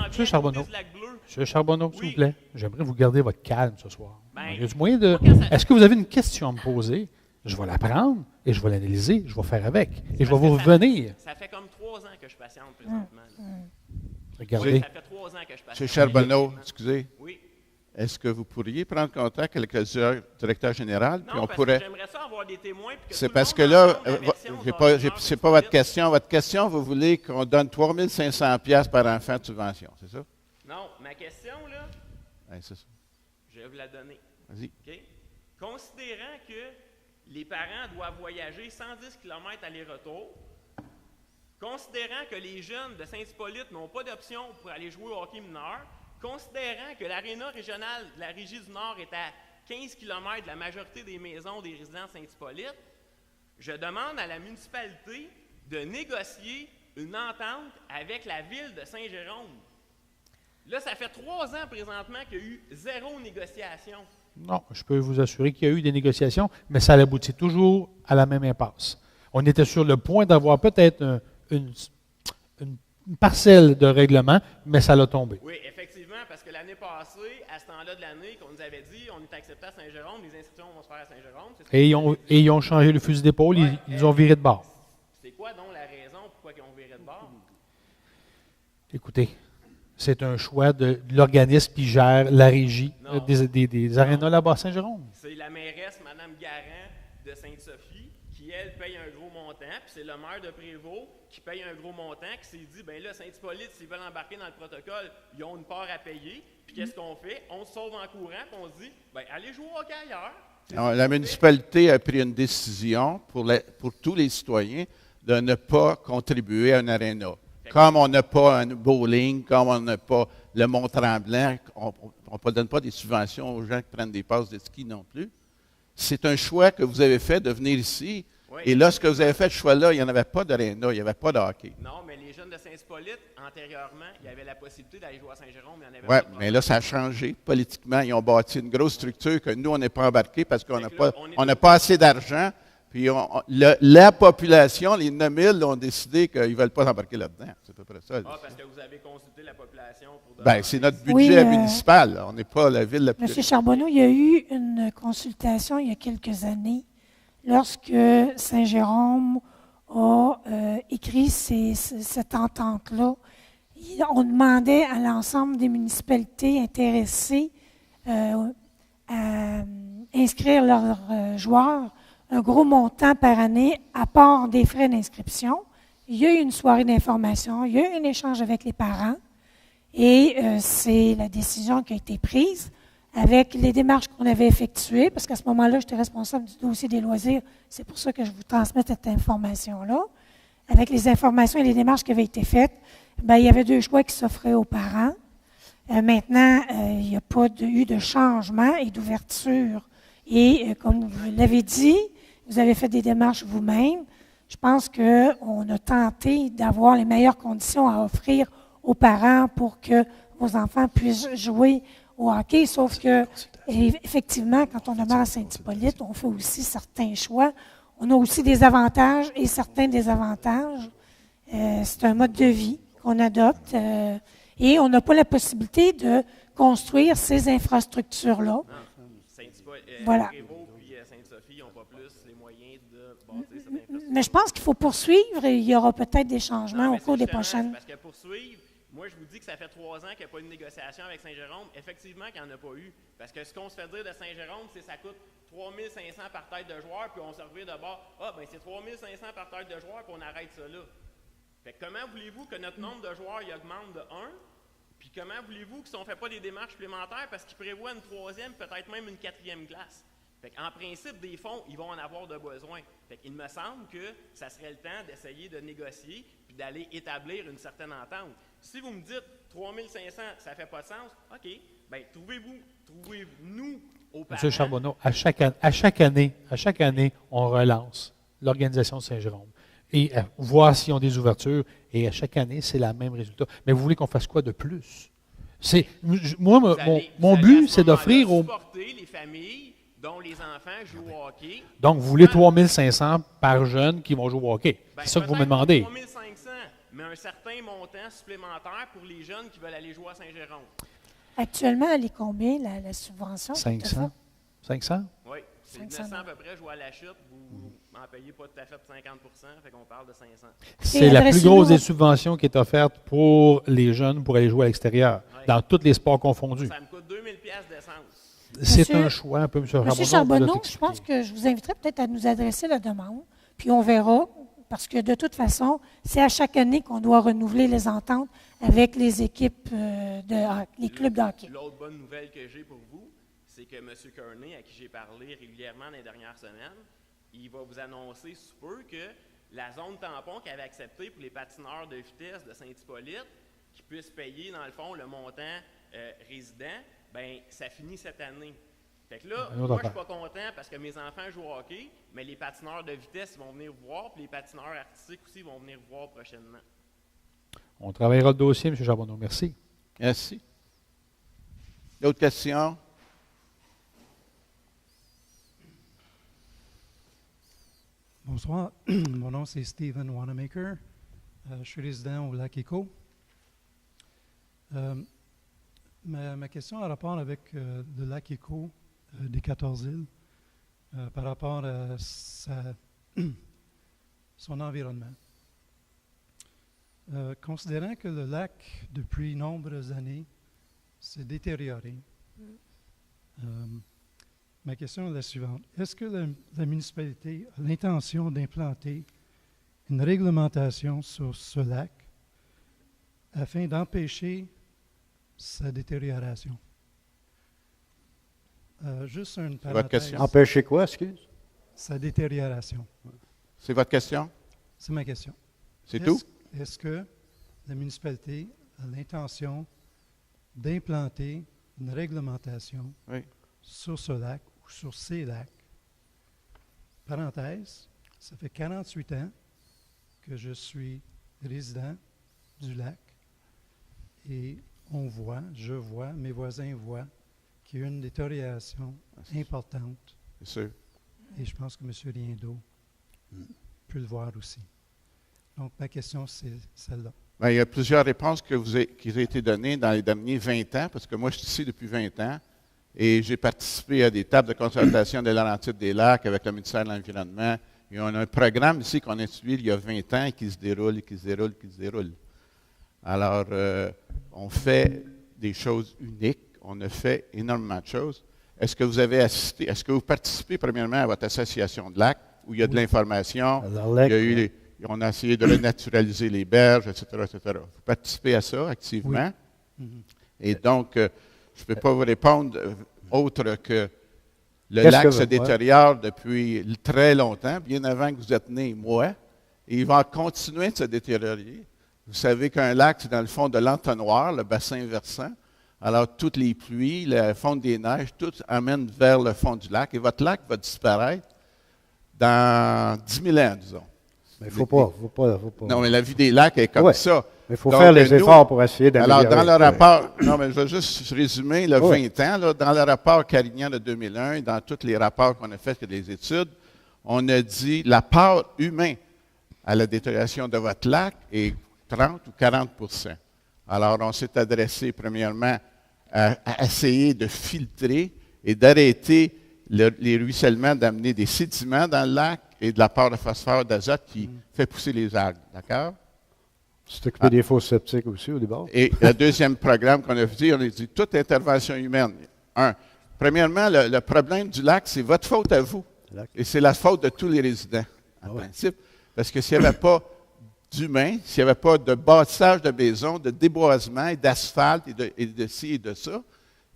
s'il vous plaît, j'aimerais vous garder votre calme ce soir. Ben, il y a du moyen de... moi, quand ça- Est-ce que vous avez une question à me poser? Je vais la prendre et je vais l'analyser, je vais faire avec. Et je vais Parce vous que revenir. Ça fait comme 3 ans que je patiente présentement. là. Regardez. Ça fait 3 ans que je patiente. M. Charbonneau, excusez, Oui. est-ce que vous pourriez prendre contact avec le directeur général? Puis Non, on parce pourrait. que j'aimerais ça avoir des témoins. puis que C'est tout le parce monde que là, entende la version c'est pas votre question. Votre question, vous voulez qu'on donne 3 500 $ par enfant de subvention, c'est ça? Non, ma question, là, Oui, c'est ça. je vais vous la donner. Vas-y. OK? Considérant que les parents doivent voyager 110 km aller-retour, considérant que les jeunes de Saint-Hippolyte n'ont pas d'option pour aller jouer au hockey mineur, considérant que l'aréna régionale de la Régie du Nord est à 15 km de la majorité des maisons des résidents de Saint-Hippolyte, je demande à la municipalité de négocier une entente avec la ville de Saint-Jérôme. Là, ça fait 3 ans présentement qu'il y a eu 0 négociation. Non, je peux vous assurer qu'il y a eu des négociations, mais ça aboutit toujours à la même impasse. On était sur le point d'avoir peut-être une parcelle de règlement, mais ça l'a tombé. Oui, effectivement, parce que l'année passée, à ce temps-là de l'année, qu'on nous avait dit on est accepté à Saint-Jérôme, les inscriptions vont se faire à Saint-Jérôme. C'est ça Et qu'on ils ont changé le fusil d'épaule, Ouais, ils ont viré de bord. C'est quoi donc la raison pourquoi ils ont viré de bord? Écoutez, c'est un choix de l'organisme qui gère la régie Non. des arénas là-bas à Saint-Jérôme. C'est la mairesse, Mme Garant, de Sainte-Sophie, qui, elle, paye un gros montant, puis c'est le maire de Prévost qui paye un gros montant, qui s'est dit, bien là, Saint-Hippolyte, s'ils veulent embarquer dans le protocole, ils ont une part à payer, puis qu'est-ce qu'on fait? On se sauve en courant, puis on se dit, bien, allez jouer au hockey ailleurs. Alors, la municipalité a pris une décision pour tous les citoyens de ne pas contribuer à un aréna. Comme on n'a pas un bowling, comme on n'a pas le Mont-Tremblant, on ne donne pas des subventions aux gens qui prennent des passes de ski non plus. C'est un choix que vous avez fait de venir ici. Oui. Et lorsque vous avez fait ce choix-là, il n'y en avait pas d'aréna, il n'y avait pas de hockey. Non, mais les jeunes de Saint-Hippolyte, antérieurement, il y avait la possibilité d'aller jouer à Saint-Jérôme, il y en avait Oui, pas de mais problème. là, ça a changé politiquement. Ils ont bâti une grosse structure que nous, on n'est pas embarqués parce qu'on n'a Fait que là, pas, on n'a pas assez d'argent. Puis la population, les 9000, ont décidé qu'ils ne veulent pas embarquer là-dedans. C'est à peu près ça. Ah, parce que vous avez consulté la population pour... Ben, c'est notre budget Oui, municipal. Là. On n'est pas la ville la plus... M. Charbonneau, il y a eu une consultation il y a quelques années lorsque Saint-Jérôme a écrit cette entente-là. On demandait à l'ensemble des municipalités intéressées à inscrire leurs joueurs un gros montant par année à part des frais d'inscription. Il y a eu une soirée d'information, il y a eu un échange avec les parents et c'est la décision qui a été prise avec les démarches qu'on avait effectuées, parce qu'à ce moment-là, j'étais responsable du dossier des loisirs. C'est pour ça que je vous transmets cette information-là. Avec les informations et les démarches qui avaient été faites, bien, il y avait 2 choix qui s'offraient aux parents. Maintenant, il n'y a pas eu de changement et d'ouverture. Et comme vous l'avez dit, vous avez fait des démarches vous-même. Je pense qu'on a tenté d'avoir les meilleures conditions à offrir aux parents pour que vos enfants puissent jouer au hockey, sauf que, effectivement, quand on demeure à Saint-Hippolyte, on fait aussi certains choix. On a aussi des avantages et certains désavantages. C'est un mode de vie qu'on adopte et on n'a pas la possibilité de construire ces infrastructures-là. Voilà. Prévost puis Sainte-Sophie n'ont pas plus les moyens de bâtir cette infrastructure. Mais je pense qu'il faut poursuivre et il y aura peut-être des changements Non, au mais cours c'est des justement, prochaines. Parce que poursuivre, moi, je vous dis que ça fait 3 ans qu'il n'y a pas eu de négociation avec Saint-Jérôme. Effectivement qu'il n'y en a pas eu. Parce que ce qu'on se fait dire de Saint-Jérôme, c'est que ça coûte 3 500 par tête de joueur, puis on se revient de bord. Ah, ben c'est 3 500 par tête de joueur, puis on arrête ça là. Fait que comment voulez-vous que notre nombre de joueurs y augmente de 1? Puis comment voulez-vous que si on ne fait pas des démarches supplémentaires, parce qu'ils prévoient une 3e, peut-être même une 4e glace? Fait qu'en principe, des fonds, ils vont en avoir de besoin. Fait qu'il me semble que ça serait le temps d'essayer de négocier puis d'aller établir une certaine entente. Si vous me dites 3 500, ça ne fait pas de sens, OK, bien, trouvez-nous aux parents. M. Charbonneau, à chaque année, on relance l'organisation de Saint-Jérôme et voir s'ils ont des ouvertures. Et à chaque année, c'est le même résultat. Mais vous voulez qu'on fasse quoi de plus? Mon but, c'est d'offrir aux... supporter les familles dont les enfants jouent au hockey. Donc, vous voulez 3 500 par jeune qui vont jouer au hockey. Ben, C'est ça que vous me peut-être demandez. 3 500, mais un certain montant supplémentaire pour les jeunes qui veulent aller jouer à Saint-Jérôme. Actuellement, elle est combien, la subvention? 500? 500? Oui, C'est 500 900 à peu près, je vois à la chute, vous m'en payez pas tout à fait 50%, fait qu'on parle de 500. C'est la plus adressez-nous- grosse des subventions qui est offerte pour les jeunes pour aller jouer à l'extérieur, Ouais. dans tous les sports confondus. Ça me coûte 2000 pièces d'essence. C'est Monsieur- un choix un peu, M. Charbonneau. Monsieur vous Charbonneau, l'avez je expliqué. pense que je vous inviterais peut-être à nous adresser la demande, puis on verra, parce que de toute façon, c'est à chaque année qu'on doit renouveler les ententes avec les équipes les clubs de hockey. L'autre bonne nouvelle que j'ai pour vous, c'est que M. Kearney, à qui j'ai parlé régulièrement dans les dernières semaines, il va vous annoncer sous peu que la zone tampon qu'il avait acceptée pour les patineurs de vitesse de Saint-Hippolyte, qui puissent payer, dans le fond, le montant résident, ben ça finit cette année. Fait que là, Une autre moi, je affaire. suis pas content parce que mes enfants jouent au hockey, mais les patineurs de vitesse, ils vont venir vous voir, puis les patineurs artistiques aussi vont venir vous voir prochainement. On travaillera le dossier, M. Charbonneau. Merci. Merci. D'autres questions? Bonsoir, mon nom c'est Stephen Wanamaker. Je suis résident au Lac Éco. Ma question a rapport avec le Lac Éco des 14 îles par rapport à son environnement. Considérant que le lac, depuis nombreuses années, s'est détérioré, ma question est la suivante. Est-ce que la municipalité a l'intention d'implanter une réglementation sur ce lac afin d'empêcher sa détérioration? Juste une votre parenthèse. question. Empêcher quoi, excuse? Sa détérioration. C'est votre question? C'est ma question. C'est tout? Est-ce que la municipalité a l'intention d'implanter une réglementation Oui. sur ce lac ou sur ces lacs? Parenthèse, ça fait 48 ans que je suis résident du lac et je vois, mes voisins voient qu'il y a une détérioration importante C'est sûr. et je pense que M. Riendeau peut le voir aussi. Donc, ma question, c'est celle-là. Bien, il y a plusieurs réponses qui ont été données dans les derniers 20 ans, parce que moi, je suis ici depuis 20 ans, et j'ai participé à des tables de consultation de Laurentides des Lacs avec le ministère de l'Environnement. Et on a un programme ici qu'on a étudié il y a 20 ans et qui se déroule, qui se déroule, qui se déroule. Alors, on fait des choses uniques, on a fait énormément de choses. Est-ce que vous avez assisté, est-ce que vous participez premièrement à votre association de lacs, où il y a de l'information, il y a eu on a essayé de renaturaliser les berges, etc., etc. Vous participez à ça activement. Oui. Et donc, je ne peux pas vous répondre autre que le Qu'est-ce lac que se vous- détériore depuis très longtemps, bien avant que vous êtes né, moi, et il va continuer de se détériorer. Vous savez qu'un lac, c'est dans le fond de l'entonnoir, le bassin versant. Alors, toutes les pluies, la fonte des neiges, tout amène vers le fond du lac. Et votre lac va disparaître dans 10 000 ans, disons. Mais il ne faut pas. Non, mais la vie des lacs est comme Ouais. ça. Mais il faut Donc, faire les nous- efforts pour essayer d'améliorer. Alors, dans le rapport, non, mais je vais juste résumer le Oui. 20 ans, là, dans le rapport Carignan de 2001 et dans tous les rapports qu'on a faits, que des études, on a dit l'apport humain à la détérioration de votre lac est 30 ou 40 %. Alors, on s'est adressé premièrement à essayer de filtrer et d'arrêter les ruissellements, d'amener des sédiments dans le lac et de l'apport de phosphore, d'azote qui fait pousser les algues. D'accord? Tu t'es occupé des fosses sceptiques aussi au départ? Et le deuxième programme qu'on a dit, on a dit toute intervention humaine. Premièrement, le problème du lac, c'est votre faute à vous. Lac. Et c'est la faute de tous les résidents, en principe. Parce que s'il n'y avait pas d'humains, s'il n'y avait pas de bâtissage de maisons, de déboisement et d'asphalte et de ci et de ça,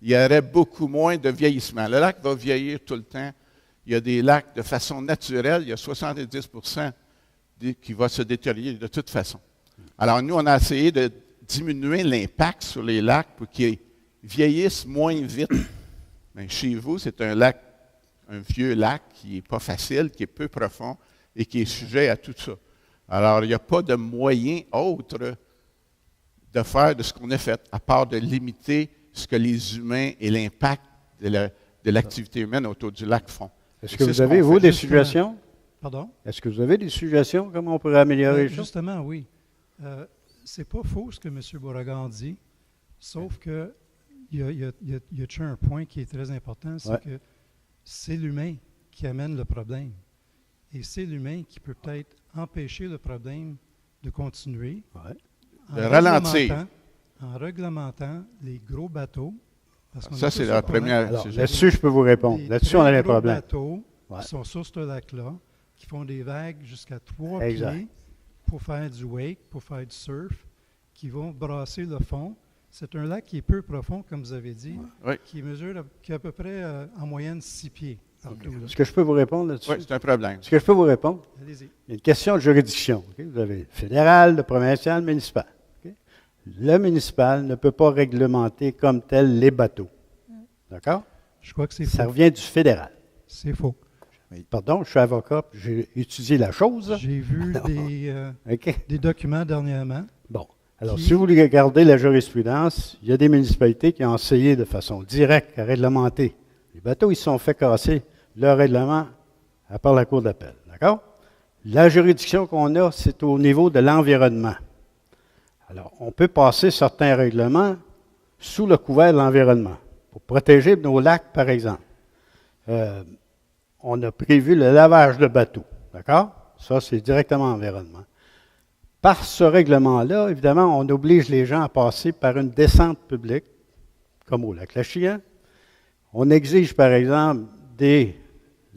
il y aurait beaucoup moins de vieillissement. Le lac va vieillir tout le temps. Il y a des lacs de façon naturelle, il y a 70 % qui va se détériorer de toute façon. Alors, nous, on a essayé de diminuer l'impact sur les lacs pour qu'ils vieillissent moins vite. Mais chez vous, c'est un lac, un vieux lac qui n'est pas facile, qui est peu profond et qui est sujet à tout ça. Alors, il n'y a pas de moyen autre de faire de ce qu'on a fait, à part de limiter ce que les humains et l'impact de l'activité humaine autour du lac font. Est-ce Et que c'est vous ce avez, qu'on vous, fait. des Justement. suggestions? Pardon? Est-ce que vous avez des suggestions? Comment on pourrait améliorer les choses? Justement, oui. C'est pas faux ce que M. Beauregard dit, sauf que il y a un point qui est très important, c'est Ouais. que c'est l'humain qui amène le problème. Et c'est l'humain qui peut peut-être empêcher le problème de continuer De ralentir. En réglementant les gros bateaux. Parce qu'on Ça, a c'est tous la un problème. première. Alors, c'est- là-dessus, je peux vous répondre. Des Là-dessus, on a très des gros problèmes. bateaux Ouais. qui sont sur ce lac-là, qui font des vagues jusqu'à 3 Exact. pieds pour faire du wake, pour faire du surf, qui vont brasser le fond. C'est un lac qui est peu profond, comme vous avez dit, Oui. qui est à peu près en moyenne 6 pieds partout. là. Est-ce que je peux vous répondre là-dessus? Oui, c'est un problème. Est-ce que je peux vous répondre? Allez-y. Il y a une question de juridiction. OK? Vous avez le fédéral, le provincial, le municipal. OK? Le municipal ne peut pas réglementer comme tel les bateaux. D'accord? Je crois que c'est Ça faux. revient du fédéral. C'est faux. Pardon, je suis avocat, puis j'ai étudié la chose. J'ai vu OK? des documents dernièrement. Bon. Alors, Qui- si vous regardez la jurisprudence, il y a des municipalités qui ont essayé de façon directe à réglementer. Les bateaux, ils se sont fait casser leur règlement à part la Cour d'appel. D'accord? La juridiction qu'on a, c'est au niveau de l'environnement. Alors, on peut passer certains règlements sous le couvert de l'environnement pour protéger nos lacs, par exemple. On a prévu le lavage de bateaux. D'accord? Ça, c'est directement environnement. Par ce règlement-là, évidemment, on oblige les gens à passer par une descente publique, comme au lac Lachien. On exige, par exemple, des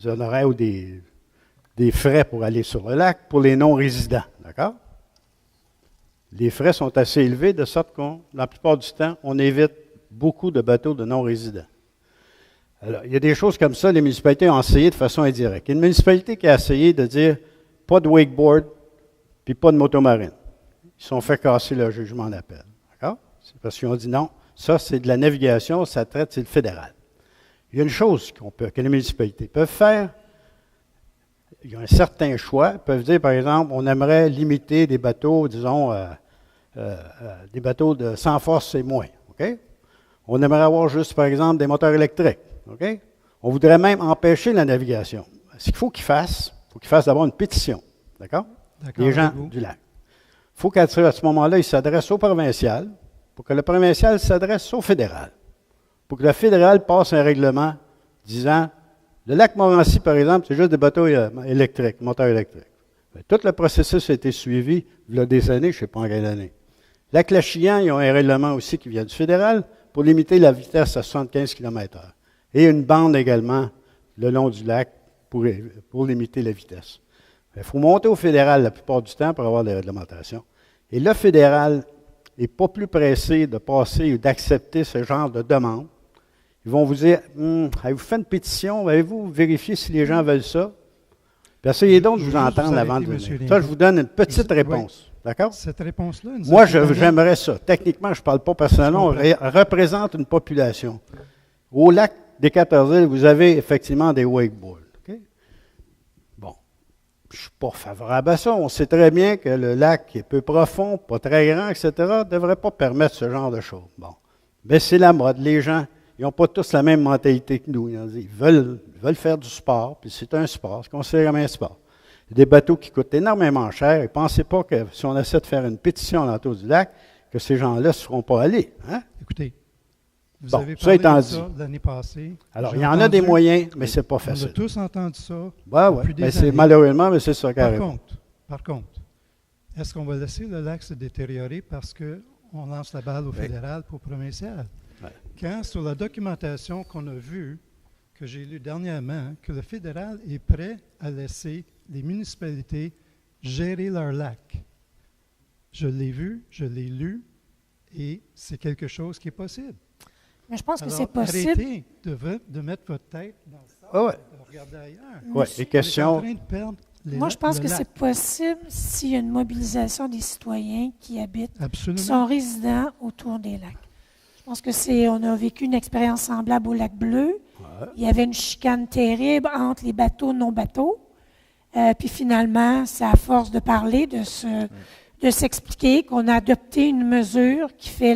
honoraires ou des frais pour aller sur le lac pour les non-résidents. D'accord? Les frais sont assez élevés, de sorte qu'on, la plupart du temps, on évite beaucoup de bateaux de non-résidents. Alors, il y a des choses comme ça, les municipalités ont essayé de façon indirecte. Il y a une municipalité qui a essayé de dire pas de wakeboard, puis pas de motomarine. Ils se sont fait casser leur jugement d'appel. D'accord? C'est parce qu'ils ont dit non, ça c'est de la navigation, ça traite, c'est le fédéral. Il y a une chose que les municipalités peuvent faire. Il y a un certain choix. Ils peuvent dire, par exemple, on aimerait limiter des bateaux, disons, des bateaux de 100 forces et moins. OK? On aimerait avoir juste, par exemple, des moteurs électriques. OK? On voudrait même empêcher la navigation. Ce qu'il faut qu'ils fassent, il faut qu'ils fassent d'abord une pétition. D'accord? D'accord Les gens avec vous. du lac. Il faut qu'à ce moment-là, ils s'adressent au provincial pour que le provincial s'adresse au fédéral. Pour que le fédéral passe un règlement disant le lac Montmorency, par exemple, c'est juste des bateaux électriques, moteurs électriques. Mais tout le processus a été suivi il y a des années, je ne sais pas en quelle année. Lac Lachien, ils ont un règlement aussi qui vient du fédéral pour limiter la vitesse à 75 km/h. Et une bande également le long du lac pour limiter la vitesse. Il faut monter au fédéral la plupart du temps pour avoir des réglementations. Et le fédéral n'est pas plus pressé de passer ou d'accepter ce genre de demande. Ils vont vous dire, avez-vous fait une pétition? Avez-vous vérifié si les gens veulent ça? Puis essayez donc de Je vous veux juste entendre vous avant de arrêter, venir. M. Ça, je vous donne une petite Oui. réponse. D'accord? Cette réponse-là, nous Moi, a été donnée- j'aimerais ça. Techniquement, je ne parle pas personnellement, on représente une population. Au lac des 14 îles, vous avez effectivement des wakeboards. OK? Bon. Je ne suis pas favorable à ça. On sait très bien que le lac est peu profond, pas très grand, etc., ne devrait pas permettre ce genre de choses. Bon. Mais c'est la mode. Les gens, ils n'ont pas tous la même mentalité que nous. Ils veulent faire du sport, puis c'est un sport, c'est considéré comme un sport. Il y a des bateaux qui coûtent énormément cher. Et pensez pas que si on essaie de faire une pétition alentour du lac, que ces gens-là ne se feront pas aller. Hein? Écoutez, vous Bon, avez ça parlé étant de dit. ça l'année passée. Alors, J'ai il y en a des entendu- moyens, mais c'est pas On a facile. tous entendu ça. Ouais, ouais. depuis des Mais c'est années. malheureusement, mais c'est ça qui arrive. Par contre, est-ce qu'on va laisser le lac se détériorer parce qu'on lance la balle au fédéral pour provincial? Ouais. Quand, sur la documentation qu'on a vue, que j'ai lue dernièrement, que le fédéral est prêt à laisser les municipalités gérer leur lac. Je l'ai vu, je l'ai lu, et c'est quelque chose qui est possible. Mais je pense que Alors, c'est possible. arrêtez de mettre votre tête dans le sable Ah ouais. et de regarder ailleurs. Ouais, les questions. On est en train de perdre Moi, je pense le que lac. c'est possible s'il y a une mobilisation des citoyens qui habitent, Absolument. qui sont résidents autour des lacs. Je pense que on a vécu une expérience semblable au lac Bleu. Il y avait une chicane terrible entre les bateaux et non-bateaux. Puis finalement, c'est à force de parler, de s'expliquer qu'on a adopté une mesure qui fait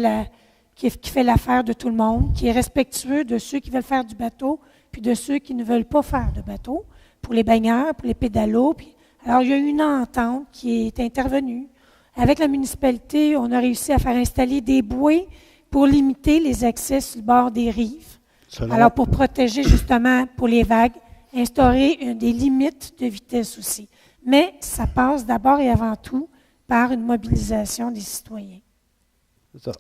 l'affaire de tout le monde, qui est respectueux de ceux qui veulent faire du bateau, puis de ceux qui ne veulent pas faire de bateau, pour les baigneurs, pour les pédalos. Alors, il y a eu une entente qui est intervenue. Avec la municipalité, on a réussi à faire installer des bouées pour limiter les accès sur le bord des rives. Selon- Alors, pour protéger justement pour les vagues, instaurer des limites de vitesse aussi. Mais ça passe d'abord et avant tout par une mobilisation des citoyens. C'est ça.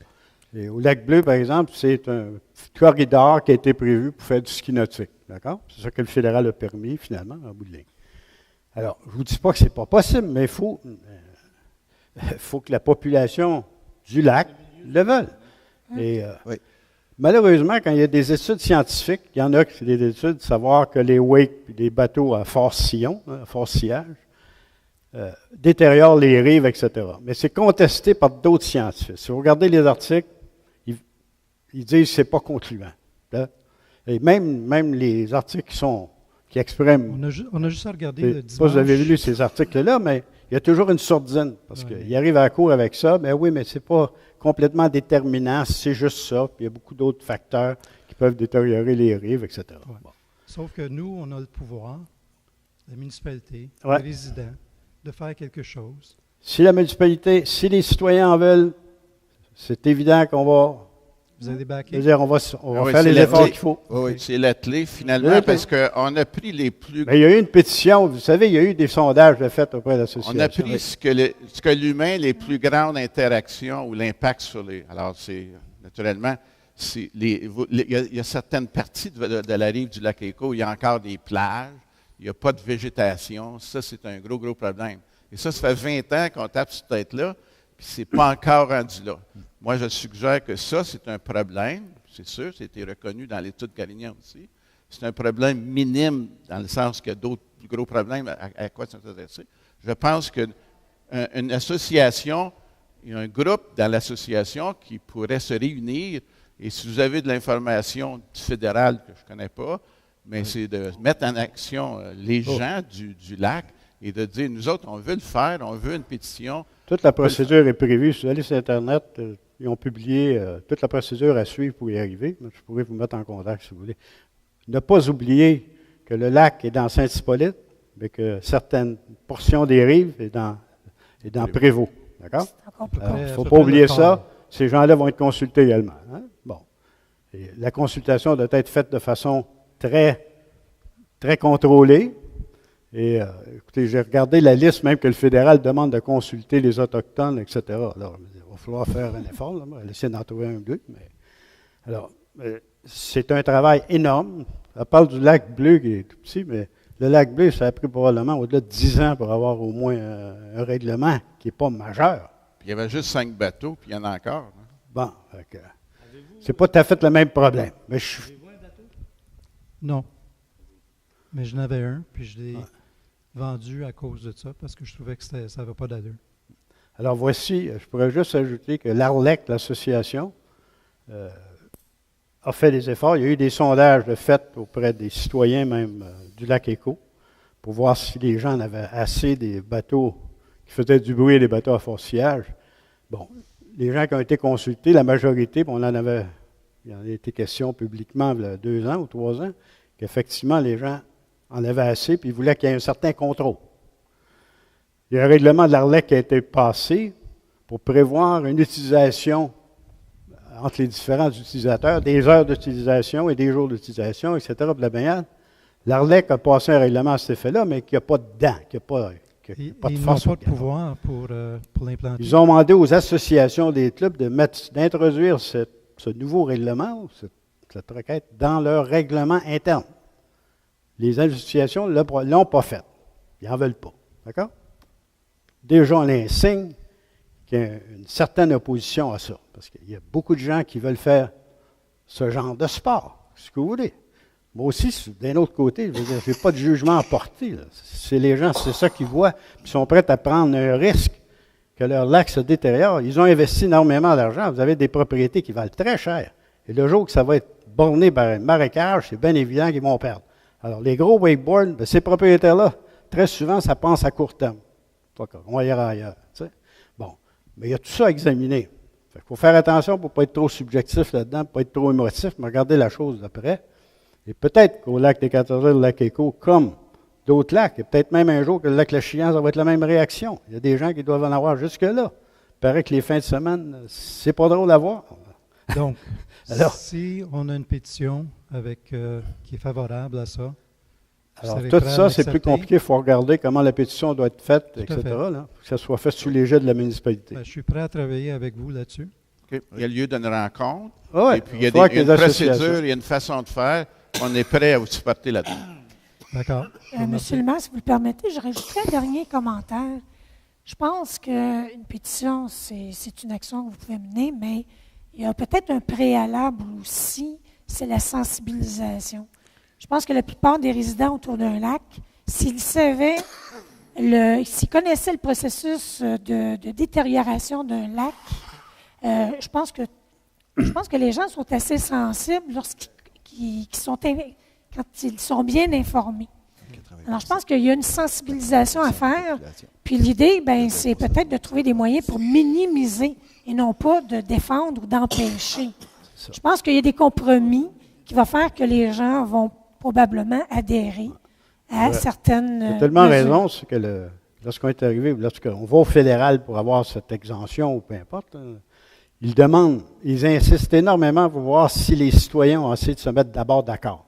Et au Lac-Bleu, par exemple, c'est un corridor qui a été prévu pour faire du ski nautique. D'accord? C'est ça que le fédéral a permis, finalement, en bout de ligne. Alors, je ne vous dis pas que ce n'est pas possible, mais il faut que la population du lac le veuille. Et Oui. malheureusement, quand il y a des études scientifiques, il y en a qui font des études de savoir que les wakes et les bateaux à fort sillon, à fort sillage, détériorent les rives, etc. Mais c'est contesté par d'autres scientifiques. Si vous regardez les articles, ils disent que ce n'est pas concluant. Là. Et même les articles qui expriment. On a juste à regarder Je le ne sais pas si dimanche. vous avez lu ces articles-là, mais il y a toujours une sourdine. Parce Ouais. qu'il arrive à la cour avec ça, mais oui, mais ce n'est pas complètement déterminant, c'est juste ça. Puis il y a beaucoup d'autres facteurs qui peuvent détériorer les rives, etc. Ouais. Bon. Sauf que nous, on a le pouvoir, la municipalité, Ouais. les résidents, de faire quelque chose. Si la municipalité, si les citoyens en veulent, c'est évident qu'on va, Vous allez je backer. veux dire, on va Ah oui, faire c'est les la efforts clé. qu'il faut. Oui. C'est la clé, finalement, Oui, parce qu'on a pris les plus... Mais il y a eu une pétition, vous savez, il y a eu des sondages de fait auprès de l'association. On a pris ce que l'humain, les plus grandes interactions ou l'impact sur les... Alors, c'est naturellement, il y a certaines parties de la rive du lac Éco où il y a encore des plages, il n'y a pas de végétation. Ça, c'est un gros, gros problème. Et ça fait 20 ans qu'on tape cette tête-là, puis c'est pas encore rendu là. Moi, je suggère que ça, c'est un problème, c'est sûr, c'était reconnu dans l'étude Carignan aussi. C'est un problème minime dans le sens qu'il y a d'autres plus gros problèmes à quoi s'intéresser. Je pense qu'une association, il y a un groupe dans l'association qui pourrait se réunir, et si vous avez de l'information du fédéral que je ne connais pas, mais c'est de mettre en action les gens du lac et de dire, nous autres, on veut le faire, on veut une pétition. Toute la procédure est prévue. Si vous allez sur Internet, ils ont publié toute la procédure à suivre pour y arriver. Je pourrais vous mettre en contact si vous voulez. Ne pas oublier que le lac est dans Saint-Hippolyte, mais que certaines portions des rives est dans Prévost. D'accord? C'est encore plus Ah. Il ne À faut peu pas près oublier le ça. quart. Ces gens-là vont être consultés également. Hein? Bon. Et la consultation doit être faite de façon très, très contrôlée. Et écoutez, j'ai regardé la liste même que le fédéral demande de consulter les Autochtones, etc. Alors, il va falloir faire un effort, là, on va essayer d'en trouver un ou deux. Alors, c'est un travail énorme. On parle du lac Bleu qui est tout petit, mais le lac Bleu, ça a pris probablement au-delà de 10 ans pour avoir au moins un règlement qui n'est pas majeur. Puis il y avait juste 5 bateaux, puis il y en a encore. Hein. Bon, c'est pas tout à fait le même problème. Mais Non. Mais j'en avais un, puis je l'ai vendu à cause de ça, parce que je trouvais que ça n'avait pas d'allure. alors voici, je pourrais juste ajouter que l'ARLEC, l'association, a fait des efforts. Il y a eu des sondages de fait auprès des citoyens même du lac Éco pour voir si les gens en avaient assez des bateaux qui faisaient du bruit, des bateaux à fort sillage. Bon, les gens qui ont été consultés, la majorité, il en a été question publiquement il y a 2 ans ou 3 ans, qu'effectivement les gens en avaient assez puis ils voulaient qu'il y ait un certain contrôle. Il y a un règlement de l'ARLEC qui a été passé pour prévoir une utilisation entre les différents utilisateurs, des heures d'utilisation et des jours d'utilisation, etc. pour la baignade. L'ARLEC a passé un règlement à cet effet-là, mais qui n'a pas de dents, qui n'a pas de Ils n'ont force. pas de pouvoir pour l'implanter. Ils ont demandé aux associations des clubs d'introduire ce nouveau règlement, cette requête, dans leur règlement interne. Les associations ne l'ont pas fait. Ils n'en veulent pas. D'accord? Déjà, on l'insigne qu'il y a une certaine opposition à ça. Parce qu'il y a beaucoup de gens qui veulent faire ce genre de sport, ce que vous voulez. Moi aussi, d'un autre côté, je n'ai pas de jugement à porter. Là. C'est les gens, c'est ça qu'ils voient, puis ils sont prêts à prendre un risque que leur lac se détériore. Ils ont investi énormément d'argent. Vous avez des propriétés qui valent très cher. Et le jour que ça va être borné par un marécage, c'est bien évident qu'ils vont perdre. Alors, les gros wakeboards, bien, ces propriétaires-là, très souvent, ça pense à court terme. On va y aller ailleurs. Tu sais. Bon. Mais il y a tout ça à examiner. Il faut faire attention pour ne pas être trop subjectif là-dedans, pour ne pas être trop émotif, mais regarder la chose d'après. Et peut-être qu'au lac des 14 îles, le lac Éco, comme d'autres lacs, et peut-être même un jour que le lac Le Chien, ça va être la même réaction. Il y a des gens qui doivent en avoir jusque-là. Il paraît que les fins de semaine, c'est pas drôle à voir. Donc, Alors, si on a une pétition qui est favorable à ça, Alors, serez tout prêt à ça, c'est plus l'accepter? compliqué. Il faut regarder comment la pétition doit être faite, Tout à etc. fait. Là, pour que ça soit fait sous l'égide de la municipalité. Ben, je suis prêt à travailler avec vous là-dessus. OK. Il y a lieu d'une rencontre. Ah ouais, Et puis, il y a, faut voir il y a que une les associations- procédure, il y a une façon de faire. On est prêt à vous supporter là-dedans. D'accord. Monsieur le maire, si vous le permettez, je rajouterai un dernier commentaire. Je pense qu'une pétition, c'est une action que vous pouvez mener, mais il y a peut-être un préalable aussi, c'est la sensibilisation. Je pense que la plupart des résidents autour d'un lac, s'ils savaient, s'ils connaissaient le processus de détérioration d'un lac, je pense que les gens sont assez sensibles quand ils sont bien informés. Alors, je pense qu'il y a une sensibilisation à faire. Puis l'idée, ben, c'est peut-être de trouver des moyens pour minimiser et non pas de défendre ou d'empêcher. Je pense qu'il y a des compromis qui vont faire que les gens vont probablement adhérer à certaines Il a tellement mesures. raison, c'est que lorsqu'on est arrivé, lorsqu'on va au fédéral pour avoir cette exemption ou peu importe, hein, ils insistent énormément pour voir si les citoyens ont essayé de se mettre d'abord d'accord.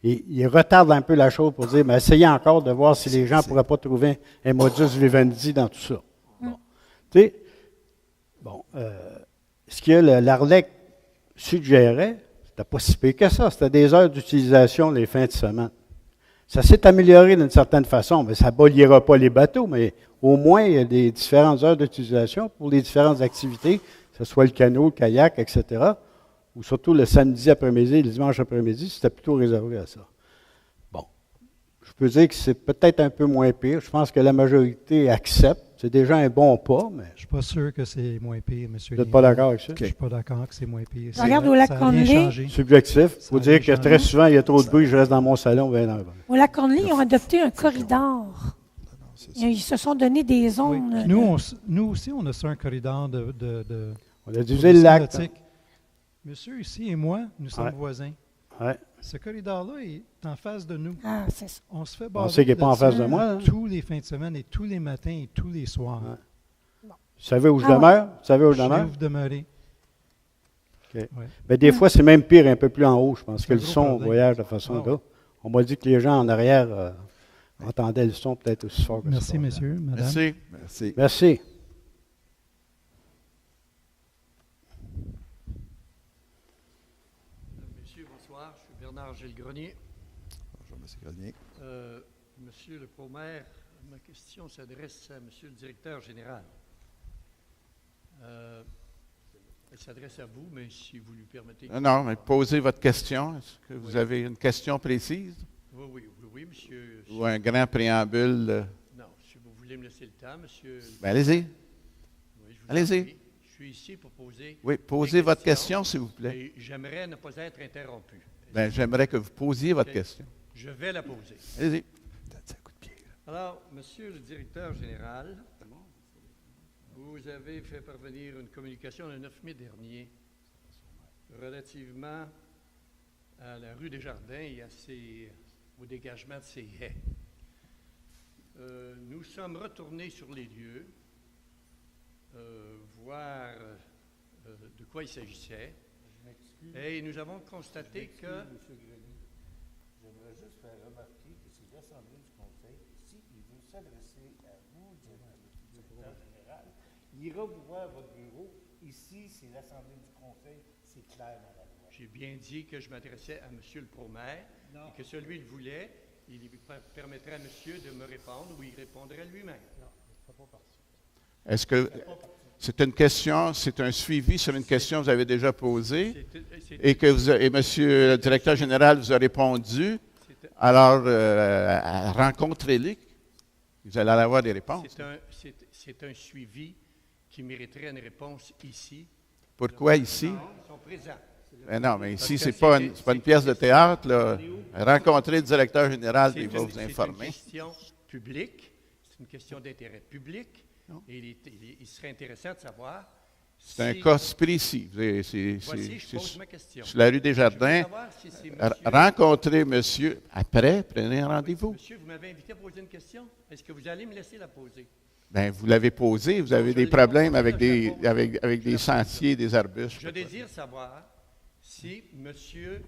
Et ils retardent un peu la chose pour dire, mais essayez encore de voir si les gens ne pourraient pas trouver un modus vivendi dans tout ça. Bon. Tu sais, ce que l'ARLEC suggérait, c'était pas si pire que ça. C'était des heures d'utilisation les fins de semaine. Ça s'est amélioré d'une certaine façon, mais ça n'abolira pas les bateaux, mais au moins, il y a des différentes heures d'utilisation pour les différentes activités, que ce soit le canot, le kayak, etc., ou surtout le samedi après-midi, le dimanche après-midi, c'était plutôt réservé à ça. Bon, je peux dire que c'est peut-être un peu moins pire. Je pense que la majorité accepte. C'est déjà un bon pas, mais Je ne suis pas sûr que c'est moins pire, M. vous n'êtes pas d'accord avec ça? Je ne suis pas d'accord que c'est moins pire. Regarde au lac Ça a rien Conley. changé. Subjectif. Il Ça faut a dire rien que très changé. souvent, il y a trop de bruit, je reste dans mon salon. Ben, Au lac Conley, ils ont adopté un corridor. Ils se sont donné des Oui. zones. Nous aussi, on a ça, un corridor de on a divisé le lac. nautique. Monsieur ici et moi, nous sommes Ouais. voisins. Ouais. Ce corridor-là est en face de nous. Ah, c'est ça. On se fait On baser sait qu'il n'est pas en face de là-dessus moi. Hein? tous les fins de semaine et tous les matins et tous les soirs. Ouais. Vous savez où je Ah ouais. demeure? Vous savez où je Chez demeure? vous demeurez. OK. Ouais. Ben, des fois, c'est même pire, un peu plus en haut. Je pense C'est que un le gros son problème. voyage de façon Ah là. On m'a dit que les gens en arrière entendaient le son peut-être aussi fort que ça. Merci, messieurs, madame. Merci. Merci. Merci. Monsieur, bonsoir. Je suis Bernard Gilles-Grenier. Bonjour, M. Grenier. Monsieur le Pro-maire, ma question s'adresse à Monsieur le directeur général. Elle s'adresse à vous, mais si vous lui permettez. Non, mais posez votre question. Est-ce que vous avez une question précise Oui, monsieur. ou un grand préambule? Non, si vous voulez me laisser le temps, monsieur. Ben, allez-y. Oui, je vous en Allez-y. prie. Je suis ici pour poser. Oui, des posez votre questions, question, s'il vous plaît. Et j'aimerais ne pas être interrompu. Ben, j'aimerais que vous posiez votre Ok. question. Je vais la poser. Allez-y. Alors, monsieur le directeur général, vous avez fait parvenir une communication le 9 mai dernier relativement à la rue des Jardins et au dégagement de ces haies. Nous sommes retournés sur les lieux, voir de quoi il s'agissait, et nous avons constaté que... J'aimerais juste faire remarquer que c'est l'Assemblée du Conseil. S'il veut s'adresser à vous, directeur général, il ira vous voir à votre bureau. Ici, c'est l'Assemblée du Conseil. C'est clair dans la loi. J'ai bien dit que je m'adressais à Monsieur le Pro-maire et que celui le voulait, il permettrait à Monsieur de me répondre ou il répondrait lui-même. Est-ce que c'est une question, c'est un suivi sur une question que vous avez déjà posée et que Monsieur le directeur général vous a répondu? Alors, rencontrez-les. Vous allez avoir des réponses. C'est un suivi qui mériterait une réponse ici. Pourquoi ici? Ils sont présents. Ben non, mais ici, Parce que c'est pas une pièce de théâtre. Là. Rencontrez le directeur général, il va vous informer. C'est une question publique, c'est une question d'intérêt public, et il serait intéressant de savoir. C'est un cas précis. Voici, je pose ma question. Sur la rue des Jardins. Je veux savoir si c'est monsieur- Rencontrez monsieur. Après, prenez un rendez-vous. Monsieur, vous m'avez invité à poser une question. Est-ce que vous allez me laisser la poser? Bien, vous l'avez posé. Vous avez Je des l'ai problèmes posé, avec je la des, pose. avec des sentiers, des arbustes. Je désire savoir si monsieur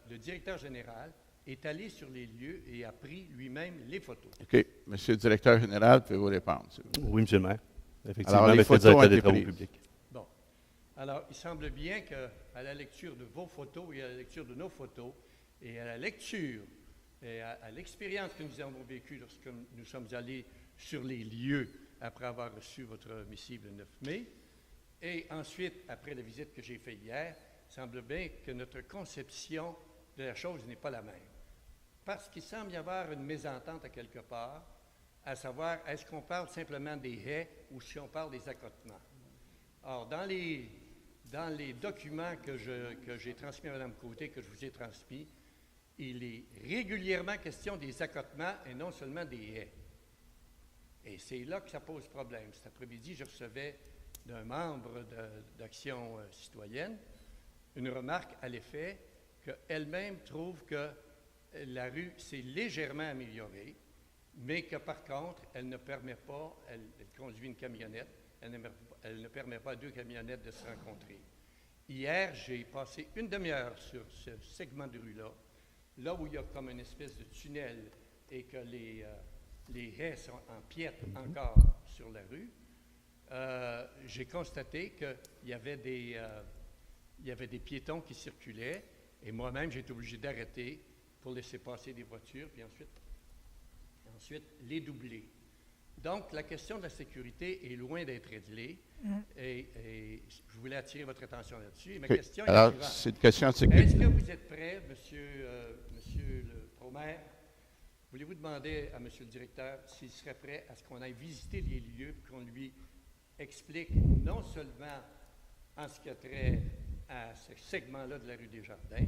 le directeur général est allé sur les lieux et a pris lui-même les photos. OK. Monsieur le directeur général, pouvez-vous répondre, s'il vous plaît? Oui, Monsieur le maire. Effectivement, Alors, les avec le photos directeur ont des été travaux prises. publics. Bon. Alors, il semble bien qu'à la lecture de vos photos et à la lecture de nos photos et à la lecture et à l'expérience que nous avons vécue lorsque nous sommes allés sur les lieux après avoir reçu votre missive le 9 mai, et ensuite, après la visite que j'ai faite hier, il semble bien que notre conception de la chose n'est pas la même. Parce qu'il semble y avoir une mésentente à quelque part, à savoir, est-ce qu'on parle simplement des haies ou si on parle des accotements? Or, dans les documents que j'ai transmis à Mme Côté, que je vous ai transmis, il est régulièrement question des accotements et non seulement des haies. Et c'est là que ça pose problème. Cet après-midi, je recevais d'un membre d'Action citoyenne une remarque à l'effet qu'elle-même trouve que la rue s'est légèrement améliorée, mais que par contre, elle ne permet pas, elle conduit une camionnette, elle ne permet pas à deux camionnettes de se rencontrer. Hier, j'ai passé une demi-heure sur ce segment de rue-là, là où il y a comme une espèce de tunnel et que les haies sont en piètre encore sur la rue. J'ai constaté qu'il y avait des piétons qui circulaient et moi-même, j'ai été obligé d'arrêter pour laisser passer des voitures, puis ensuite les doubler. Donc, la question de la sécurité est loin d'être réglée et je voulais attirer votre attention là-dessus. Et ma question est Alors, la suivante. c'est une question de sécurité. Est-ce que vous êtes prêt, monsieur le promaire? Voulez-vous demander à M. le directeur s'il serait prêt à ce qu'on aille visiter les lieux et qu'on lui explique non seulement en ce qui a trait à ce segment-là de la rue des Jardins,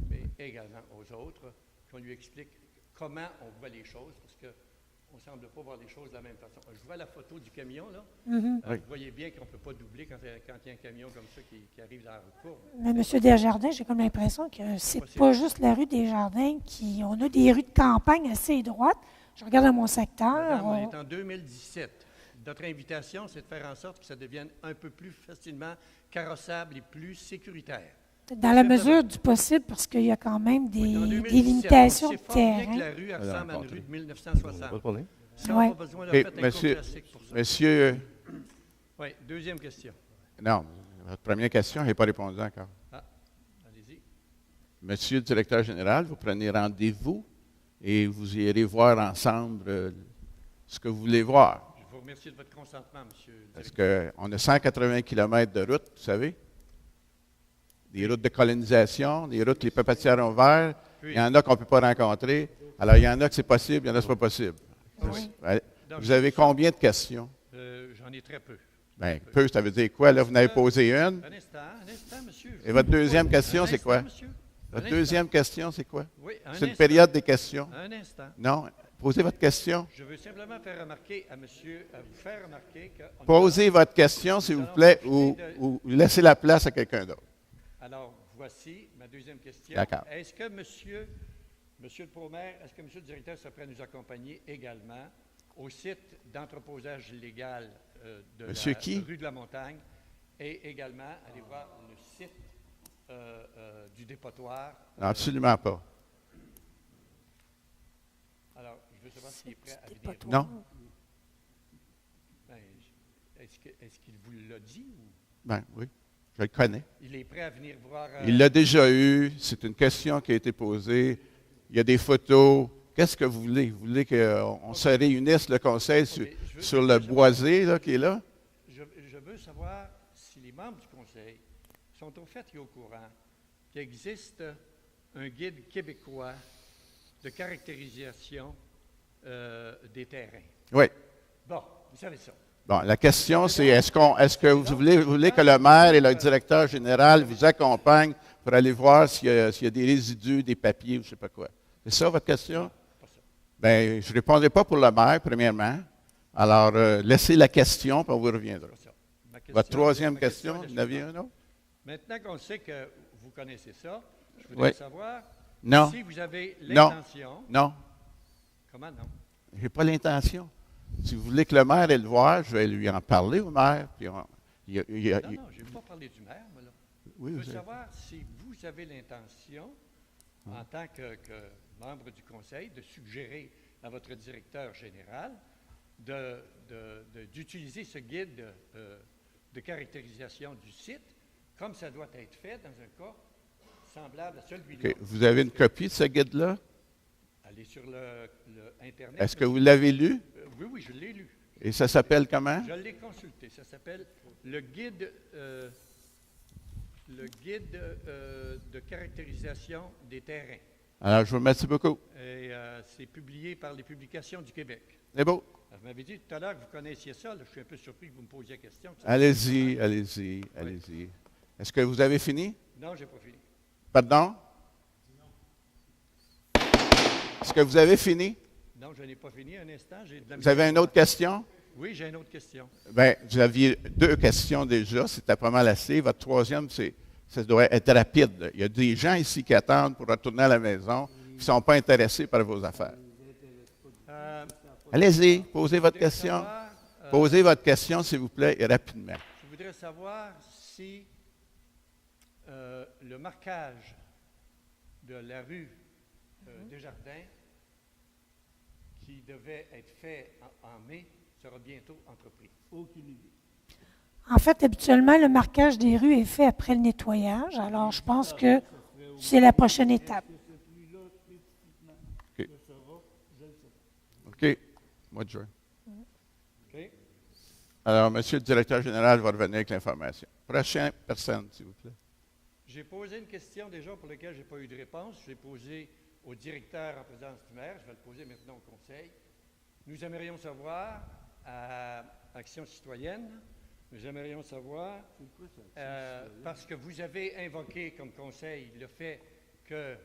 mais également aux autres, qu'on lui explique comment on voit les choses, parce qu'on ne semble pas voir les choses de la même façon. Je vois la photo du camion, là. Oui. Vous voyez bien qu'on ne peut pas doubler quand il y a un camion comme ça qui arrive dans la courbe. Mais M. Desjardins, j'ai comme l'impression que c'est pas juste la rue des Jardins on a des rues de campagne assez étroites. Je regarde dans mon secteur. Madame, on est en 2017. Notre invitation, c'est de faire en sorte que ça devienne un peu plus facilement carrossable et plus sécuritaire. Dans la mesure du possible, parce qu'il y a quand même des limitations de C'est fort bien que terrain. la rue ressemble à une rue de 1960. Pas de problème. Si on n'a pas besoin de faire un cours classique pour ça. Monsieur, Oui, deuxième question. non, votre première question, je n'ai pas répondu encore. Ah, allez-y. Monsieur le directeur général, vous prenez rendez-vous et vous irez voir ensemble ce que vous voulez voir. Je vous remercie de votre consentement, monsieur le Parce directeur. qu'on a 180 km de route, vous savez. Des routes de colonisation, des routes que les papetières ont ouvertes. Puis- Il y en a qu'on ne peut pas rencontrer. Alors, il y en a que c'est possible, il y en a que ce n'est pas possible. Oui. Ouais. Donc, Vous avez combien de questions? J'en ai très peu. Bien, peu, ça veut dire quoi? Là, vous en avez posé une. Un instant, monsieur. Et votre deuxième question, Un c'est instant, quoi? monsieur. Votre Un deuxième question, c'est quoi? Oui, un C'est une instant. période des questions. Un instant. Non? Posez votre question. Je veux simplement faire remarquer à monsieur, vous faire remarquer que... Posez votre question, s'il vous plaît, ou laissez la place à quelqu'un d'autre. Alors, voici ma deuxième question. D'accord. Est-ce que monsieur le promaire, est-ce que monsieur le directeur serait prêt à nous accompagner également au site d'entreposage légal de Monsieur la qui? rue de la Montagne et également aller voir le site du dépotoir? Absolument pas. Alors, je veux savoir s'il est prêt à venir. Dépotoir. Non? Ben, est-ce qu'il vous l'a dit ou Ben oui, je le connais. il est prêt à venir voir? Il l'a déjà eu. C'est une question qui a été posée. Il y a des photos. Qu'est-ce que vous voulez? Vous voulez qu'on se réunisse, le conseil, sur le boisé là, qui est là? Je veux savoir si les membres du conseil sont au fait et au courant qu'il existe un guide québécois de caractérisation des terrains. Oui. Bon, vous savez ça. Bon, la question, c'est est-ce que vous voulez que le maire et le directeur général vous accompagnent pour aller voir s'il y a des résidus, des papiers ou je ne sais pas quoi? C'est ça votre question? Pas ça. Bien, je ne répondrai pas pour le maire, premièrement. Alors, laissez la question, puis on vous reviendra. Pas ça. Ma question- Votre troisième ma question, est la vous en aviez suivante. un autre? Maintenant qu'on sait que vous connaissez ça, je voudrais Oui. savoir Non. si vous avez Non. l'intention. Non, Comment non? je n'ai pas l'intention. Si vous voulez que le maire ait le voir, je vais lui en parler au maire. Puis Non, non, je ne vais pas parler du maire, moi, là. oui, Je veux vous avez- savoir si vous avez l'intention, en tant que membres du conseil de suggérer à votre directeur général d'utiliser ce guide de caractérisation du site, comme ça doit être fait dans un cas semblable à celui-là. OK. Vous avez une copie de ce guide-là? Allez sur le Internet. Est-ce que vous l'avez lu? Oui, je l'ai lu. Et ça s'appelle comment? Je l'ai consulté. Ça s'appelle le guide de caractérisation des terrains. Alors, je vous remercie beaucoup. Et c'est publié par les Publications du Québec. C'est beau. Alors, vous m'avez dit tout à l'heure que vous connaissiez ça. Là, je suis un peu surpris que vous me posiez la question. Allez-y, allez-y, allez-y. Est-ce que vous avez fini? Non, je n'ai pas fini. Pardon? Est-ce que vous avez fini? Non, je n'ai pas fini. Un instant, j'ai de la Vous avez une autre question? Oui, j'ai une autre question. Bien, vous aviez 2 questions déjà. C'était pas mal assez. Votre troisième, ça doit être rapide. Il y a des gens ici qui attendent pour retourner à la maison qui ne sont pas intéressés par vos affaires. Allez-y, posez votre question. Posez votre question, s'il vous plaît, et rapidement. Je voudrais savoir si le marquage de la rue Desjardins, qui devait être fait en mai, sera bientôt entrepris. Aucune idée. En fait, habituellement, le marquage des rues est fait après le nettoyage. Alors, je pense que c'est la prochaine étape. OK. OK. Mois de juin. OK. Alors, Monsieur le directeur général va revenir avec l'information. Prochaine personne, s'il vous plaît. J'ai posé une question déjà pour laquelle je n'ai pas eu de réponse. Je l'ai posée au directeur en présence du maire. Je vais le poser maintenant au conseil. Nous aimerions savoir, à Action citoyenne, nous aimerions savoir, parce que vous avez invoqué comme conseil le fait que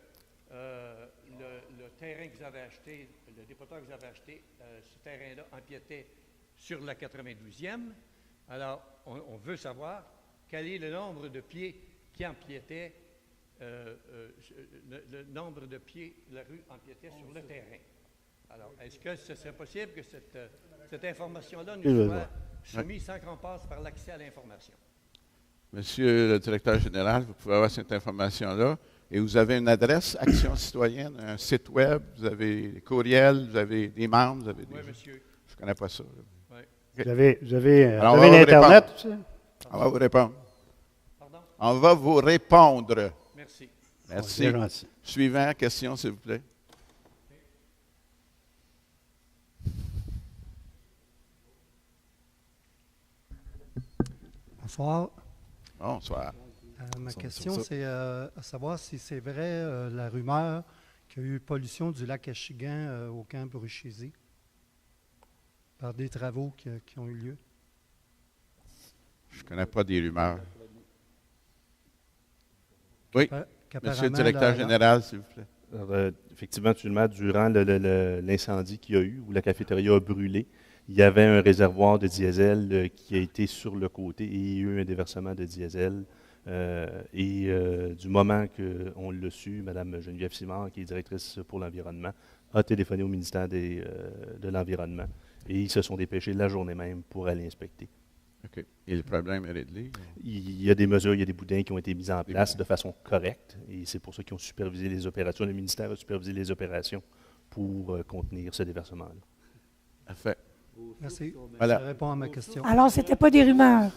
le terrain que vous avez acheté, le dépotoir que vous avez acheté, ce terrain-là empiétait sur la 92e. Alors, on veut savoir quel est le nombre de pieds qui empiétaient, le nombre de pieds la rue empiétait sur le terrain. Alors, est-ce que ce serait possible que cette information-là nous soit soumise sans qu'on passe par l'accès à l'information? Monsieur le directeur général, vous pouvez avoir cette information-là. Et vous avez une adresse, Action citoyenne, un site web, vous avez des courriels, vous avez des membres, vous avez des... Oui, monsieur. Je ne connais pas ça. Oui. Okay. Vous avez Alors, on va vous l'Internet? On va vous répondre. Pardon? On va vous répondre. Merci. Merci. Oh, gentil. Suivant, question, s'il vous plaît. Bonsoir. Bonsoir. Ma question, c'est à savoir si c'est vrai la rumeur qu'il y a eu pollution du lac Achigan au camp Bruchésie par des travaux qui ont eu lieu. Je ne connais pas des rumeurs. Oui, monsieur le Qu'apparemment, directeur général, s'il vous plaît. Alors, effectivement, durant l'incendie qu'il y a eu, où la cafétéria a brûlé, il y avait un réservoir de diesel qui a été sur le côté et il y a eu un déversement de diesel. Du moment qu'on l'a su, Mme Geneviève Simard, qui est directrice pour l'environnement, a téléphoné au ministère de l'Environnement et ils se sont dépêchés la journée même pour aller inspecter. OK. Et le problème est réglé? Il y a des mesures, il y a des boudins qui ont été mis en place de façon correcte et c'est pour ça qu'ils ont supervisé les opérations. Le ministère a supervisé les opérations pour contenir ce déversement-là. Parfait. Merci. Voilà. Ça répond à ma question. Alors, ce n'était pas des rumeurs.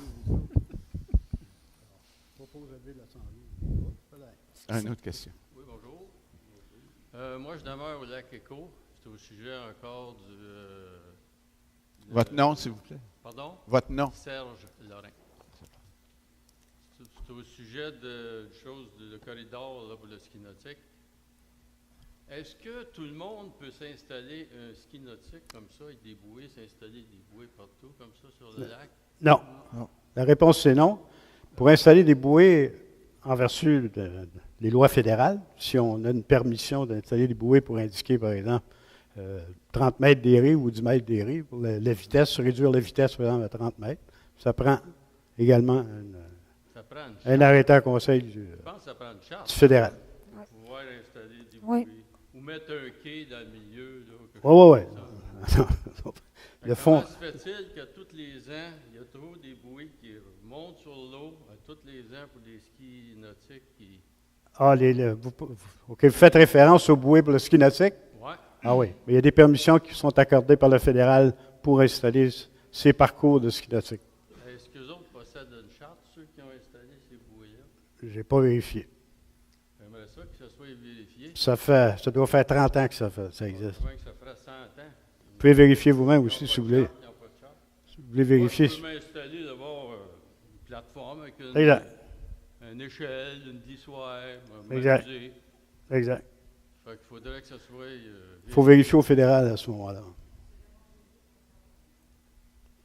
Une autre question. Oui, bonjour. Moi, je demeure au lac Éco. C'est au sujet encore Votre nom, s'il vous plaît. Pardon? Votre nom. Serge Lorrain. C'est au sujet de chose de corridor là, pour le ski nautique. Est-ce que tout le monde peut s'installer un ski nautique comme ça, avec des bouées, s'installer des bouées partout comme ça sur le lac? Non. La réponse, c'est non. Pour installer des bouées en vertu des lois fédérales, si on a une permission d'installer des bouées pour indiquer, par exemple, 30 mètres d'aéré ou 10 mètres d'aéré, pour la vitesse, réduire la vitesse, par exemple, à 30 mètres, ça prend également un arrêté à conseil du fédéral. Pour pouvoir installer des Oui. bouées. Ou mettre un quai dans le milieu. Oui. Le fond. Comment se fait-il que tous les ans, il y a trop des bouées qui montent sur l'eau, tous les ans pour des skis nautiques qui... Ah, OK, vous faites référence aux bouées pour le ski nautique? Oui. Ah oui. Mais il y a des permissions qui sont accordées par le fédéral pour installer ces parcours de ski nautique. Est-ce qu'eux autres possèdent une charte, ceux qui ont installé ces bouées-là? Je n'ai pas vérifié. J'aimerais ça que ça soit vérifié. Ça doit faire 30 ans que ça existe. Je que ça ferait 100 ans. Vous pouvez vérifier vous-même aussi, si vous voulez. Ils n'ont pas de charte. Si vous voulez vérifier. Moi, je peux m'installer d'avoir une plateforme avec une échelle, une glissoire, Exact. m'amuser. Exact. Fait qu'il faudrait que ça soit... Il faut vérifier au fédéral à ce moment-là.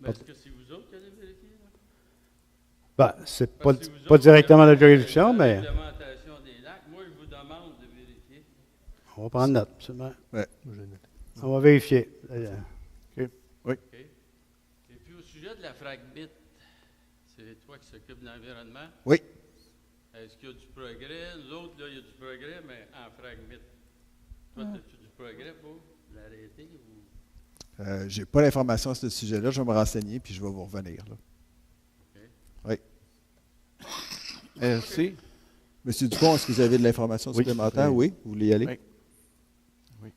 Mais est-ce que c'est vous autres qui allez vérifier? Ben, c'est Parce que si vous pas autres, directement la vous avez juridiction, mais la réglementation des lacs, moi, je vous demande de vérifier. on va prendre note, absolument. Ouais. On va vérifier. OK. Oui. OK. Et puis au sujet de la FRAGBIT, c'est toi qui s'occupe de l'environnement. Oui. Est-ce qu'il y a du progrès? L'autre, là, il y a du progrès, mais en FRAGBIT. Toi, as-tu du progrès pour l'arrêter? Ou... Je n'ai pas l'information sur ce sujet-là. Je vais me renseigner puis je vais vous revenir. Là. OK. Oui. Merci. Monsieur Dupont, est-ce que vous avez de l'information supplémentaire? Oui. Vous voulez y aller? Oui. Oui.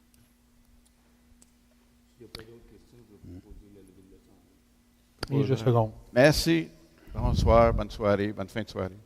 Et je seconde. Merci. Bonsoir, bonne soirée, bonne fin de soirée.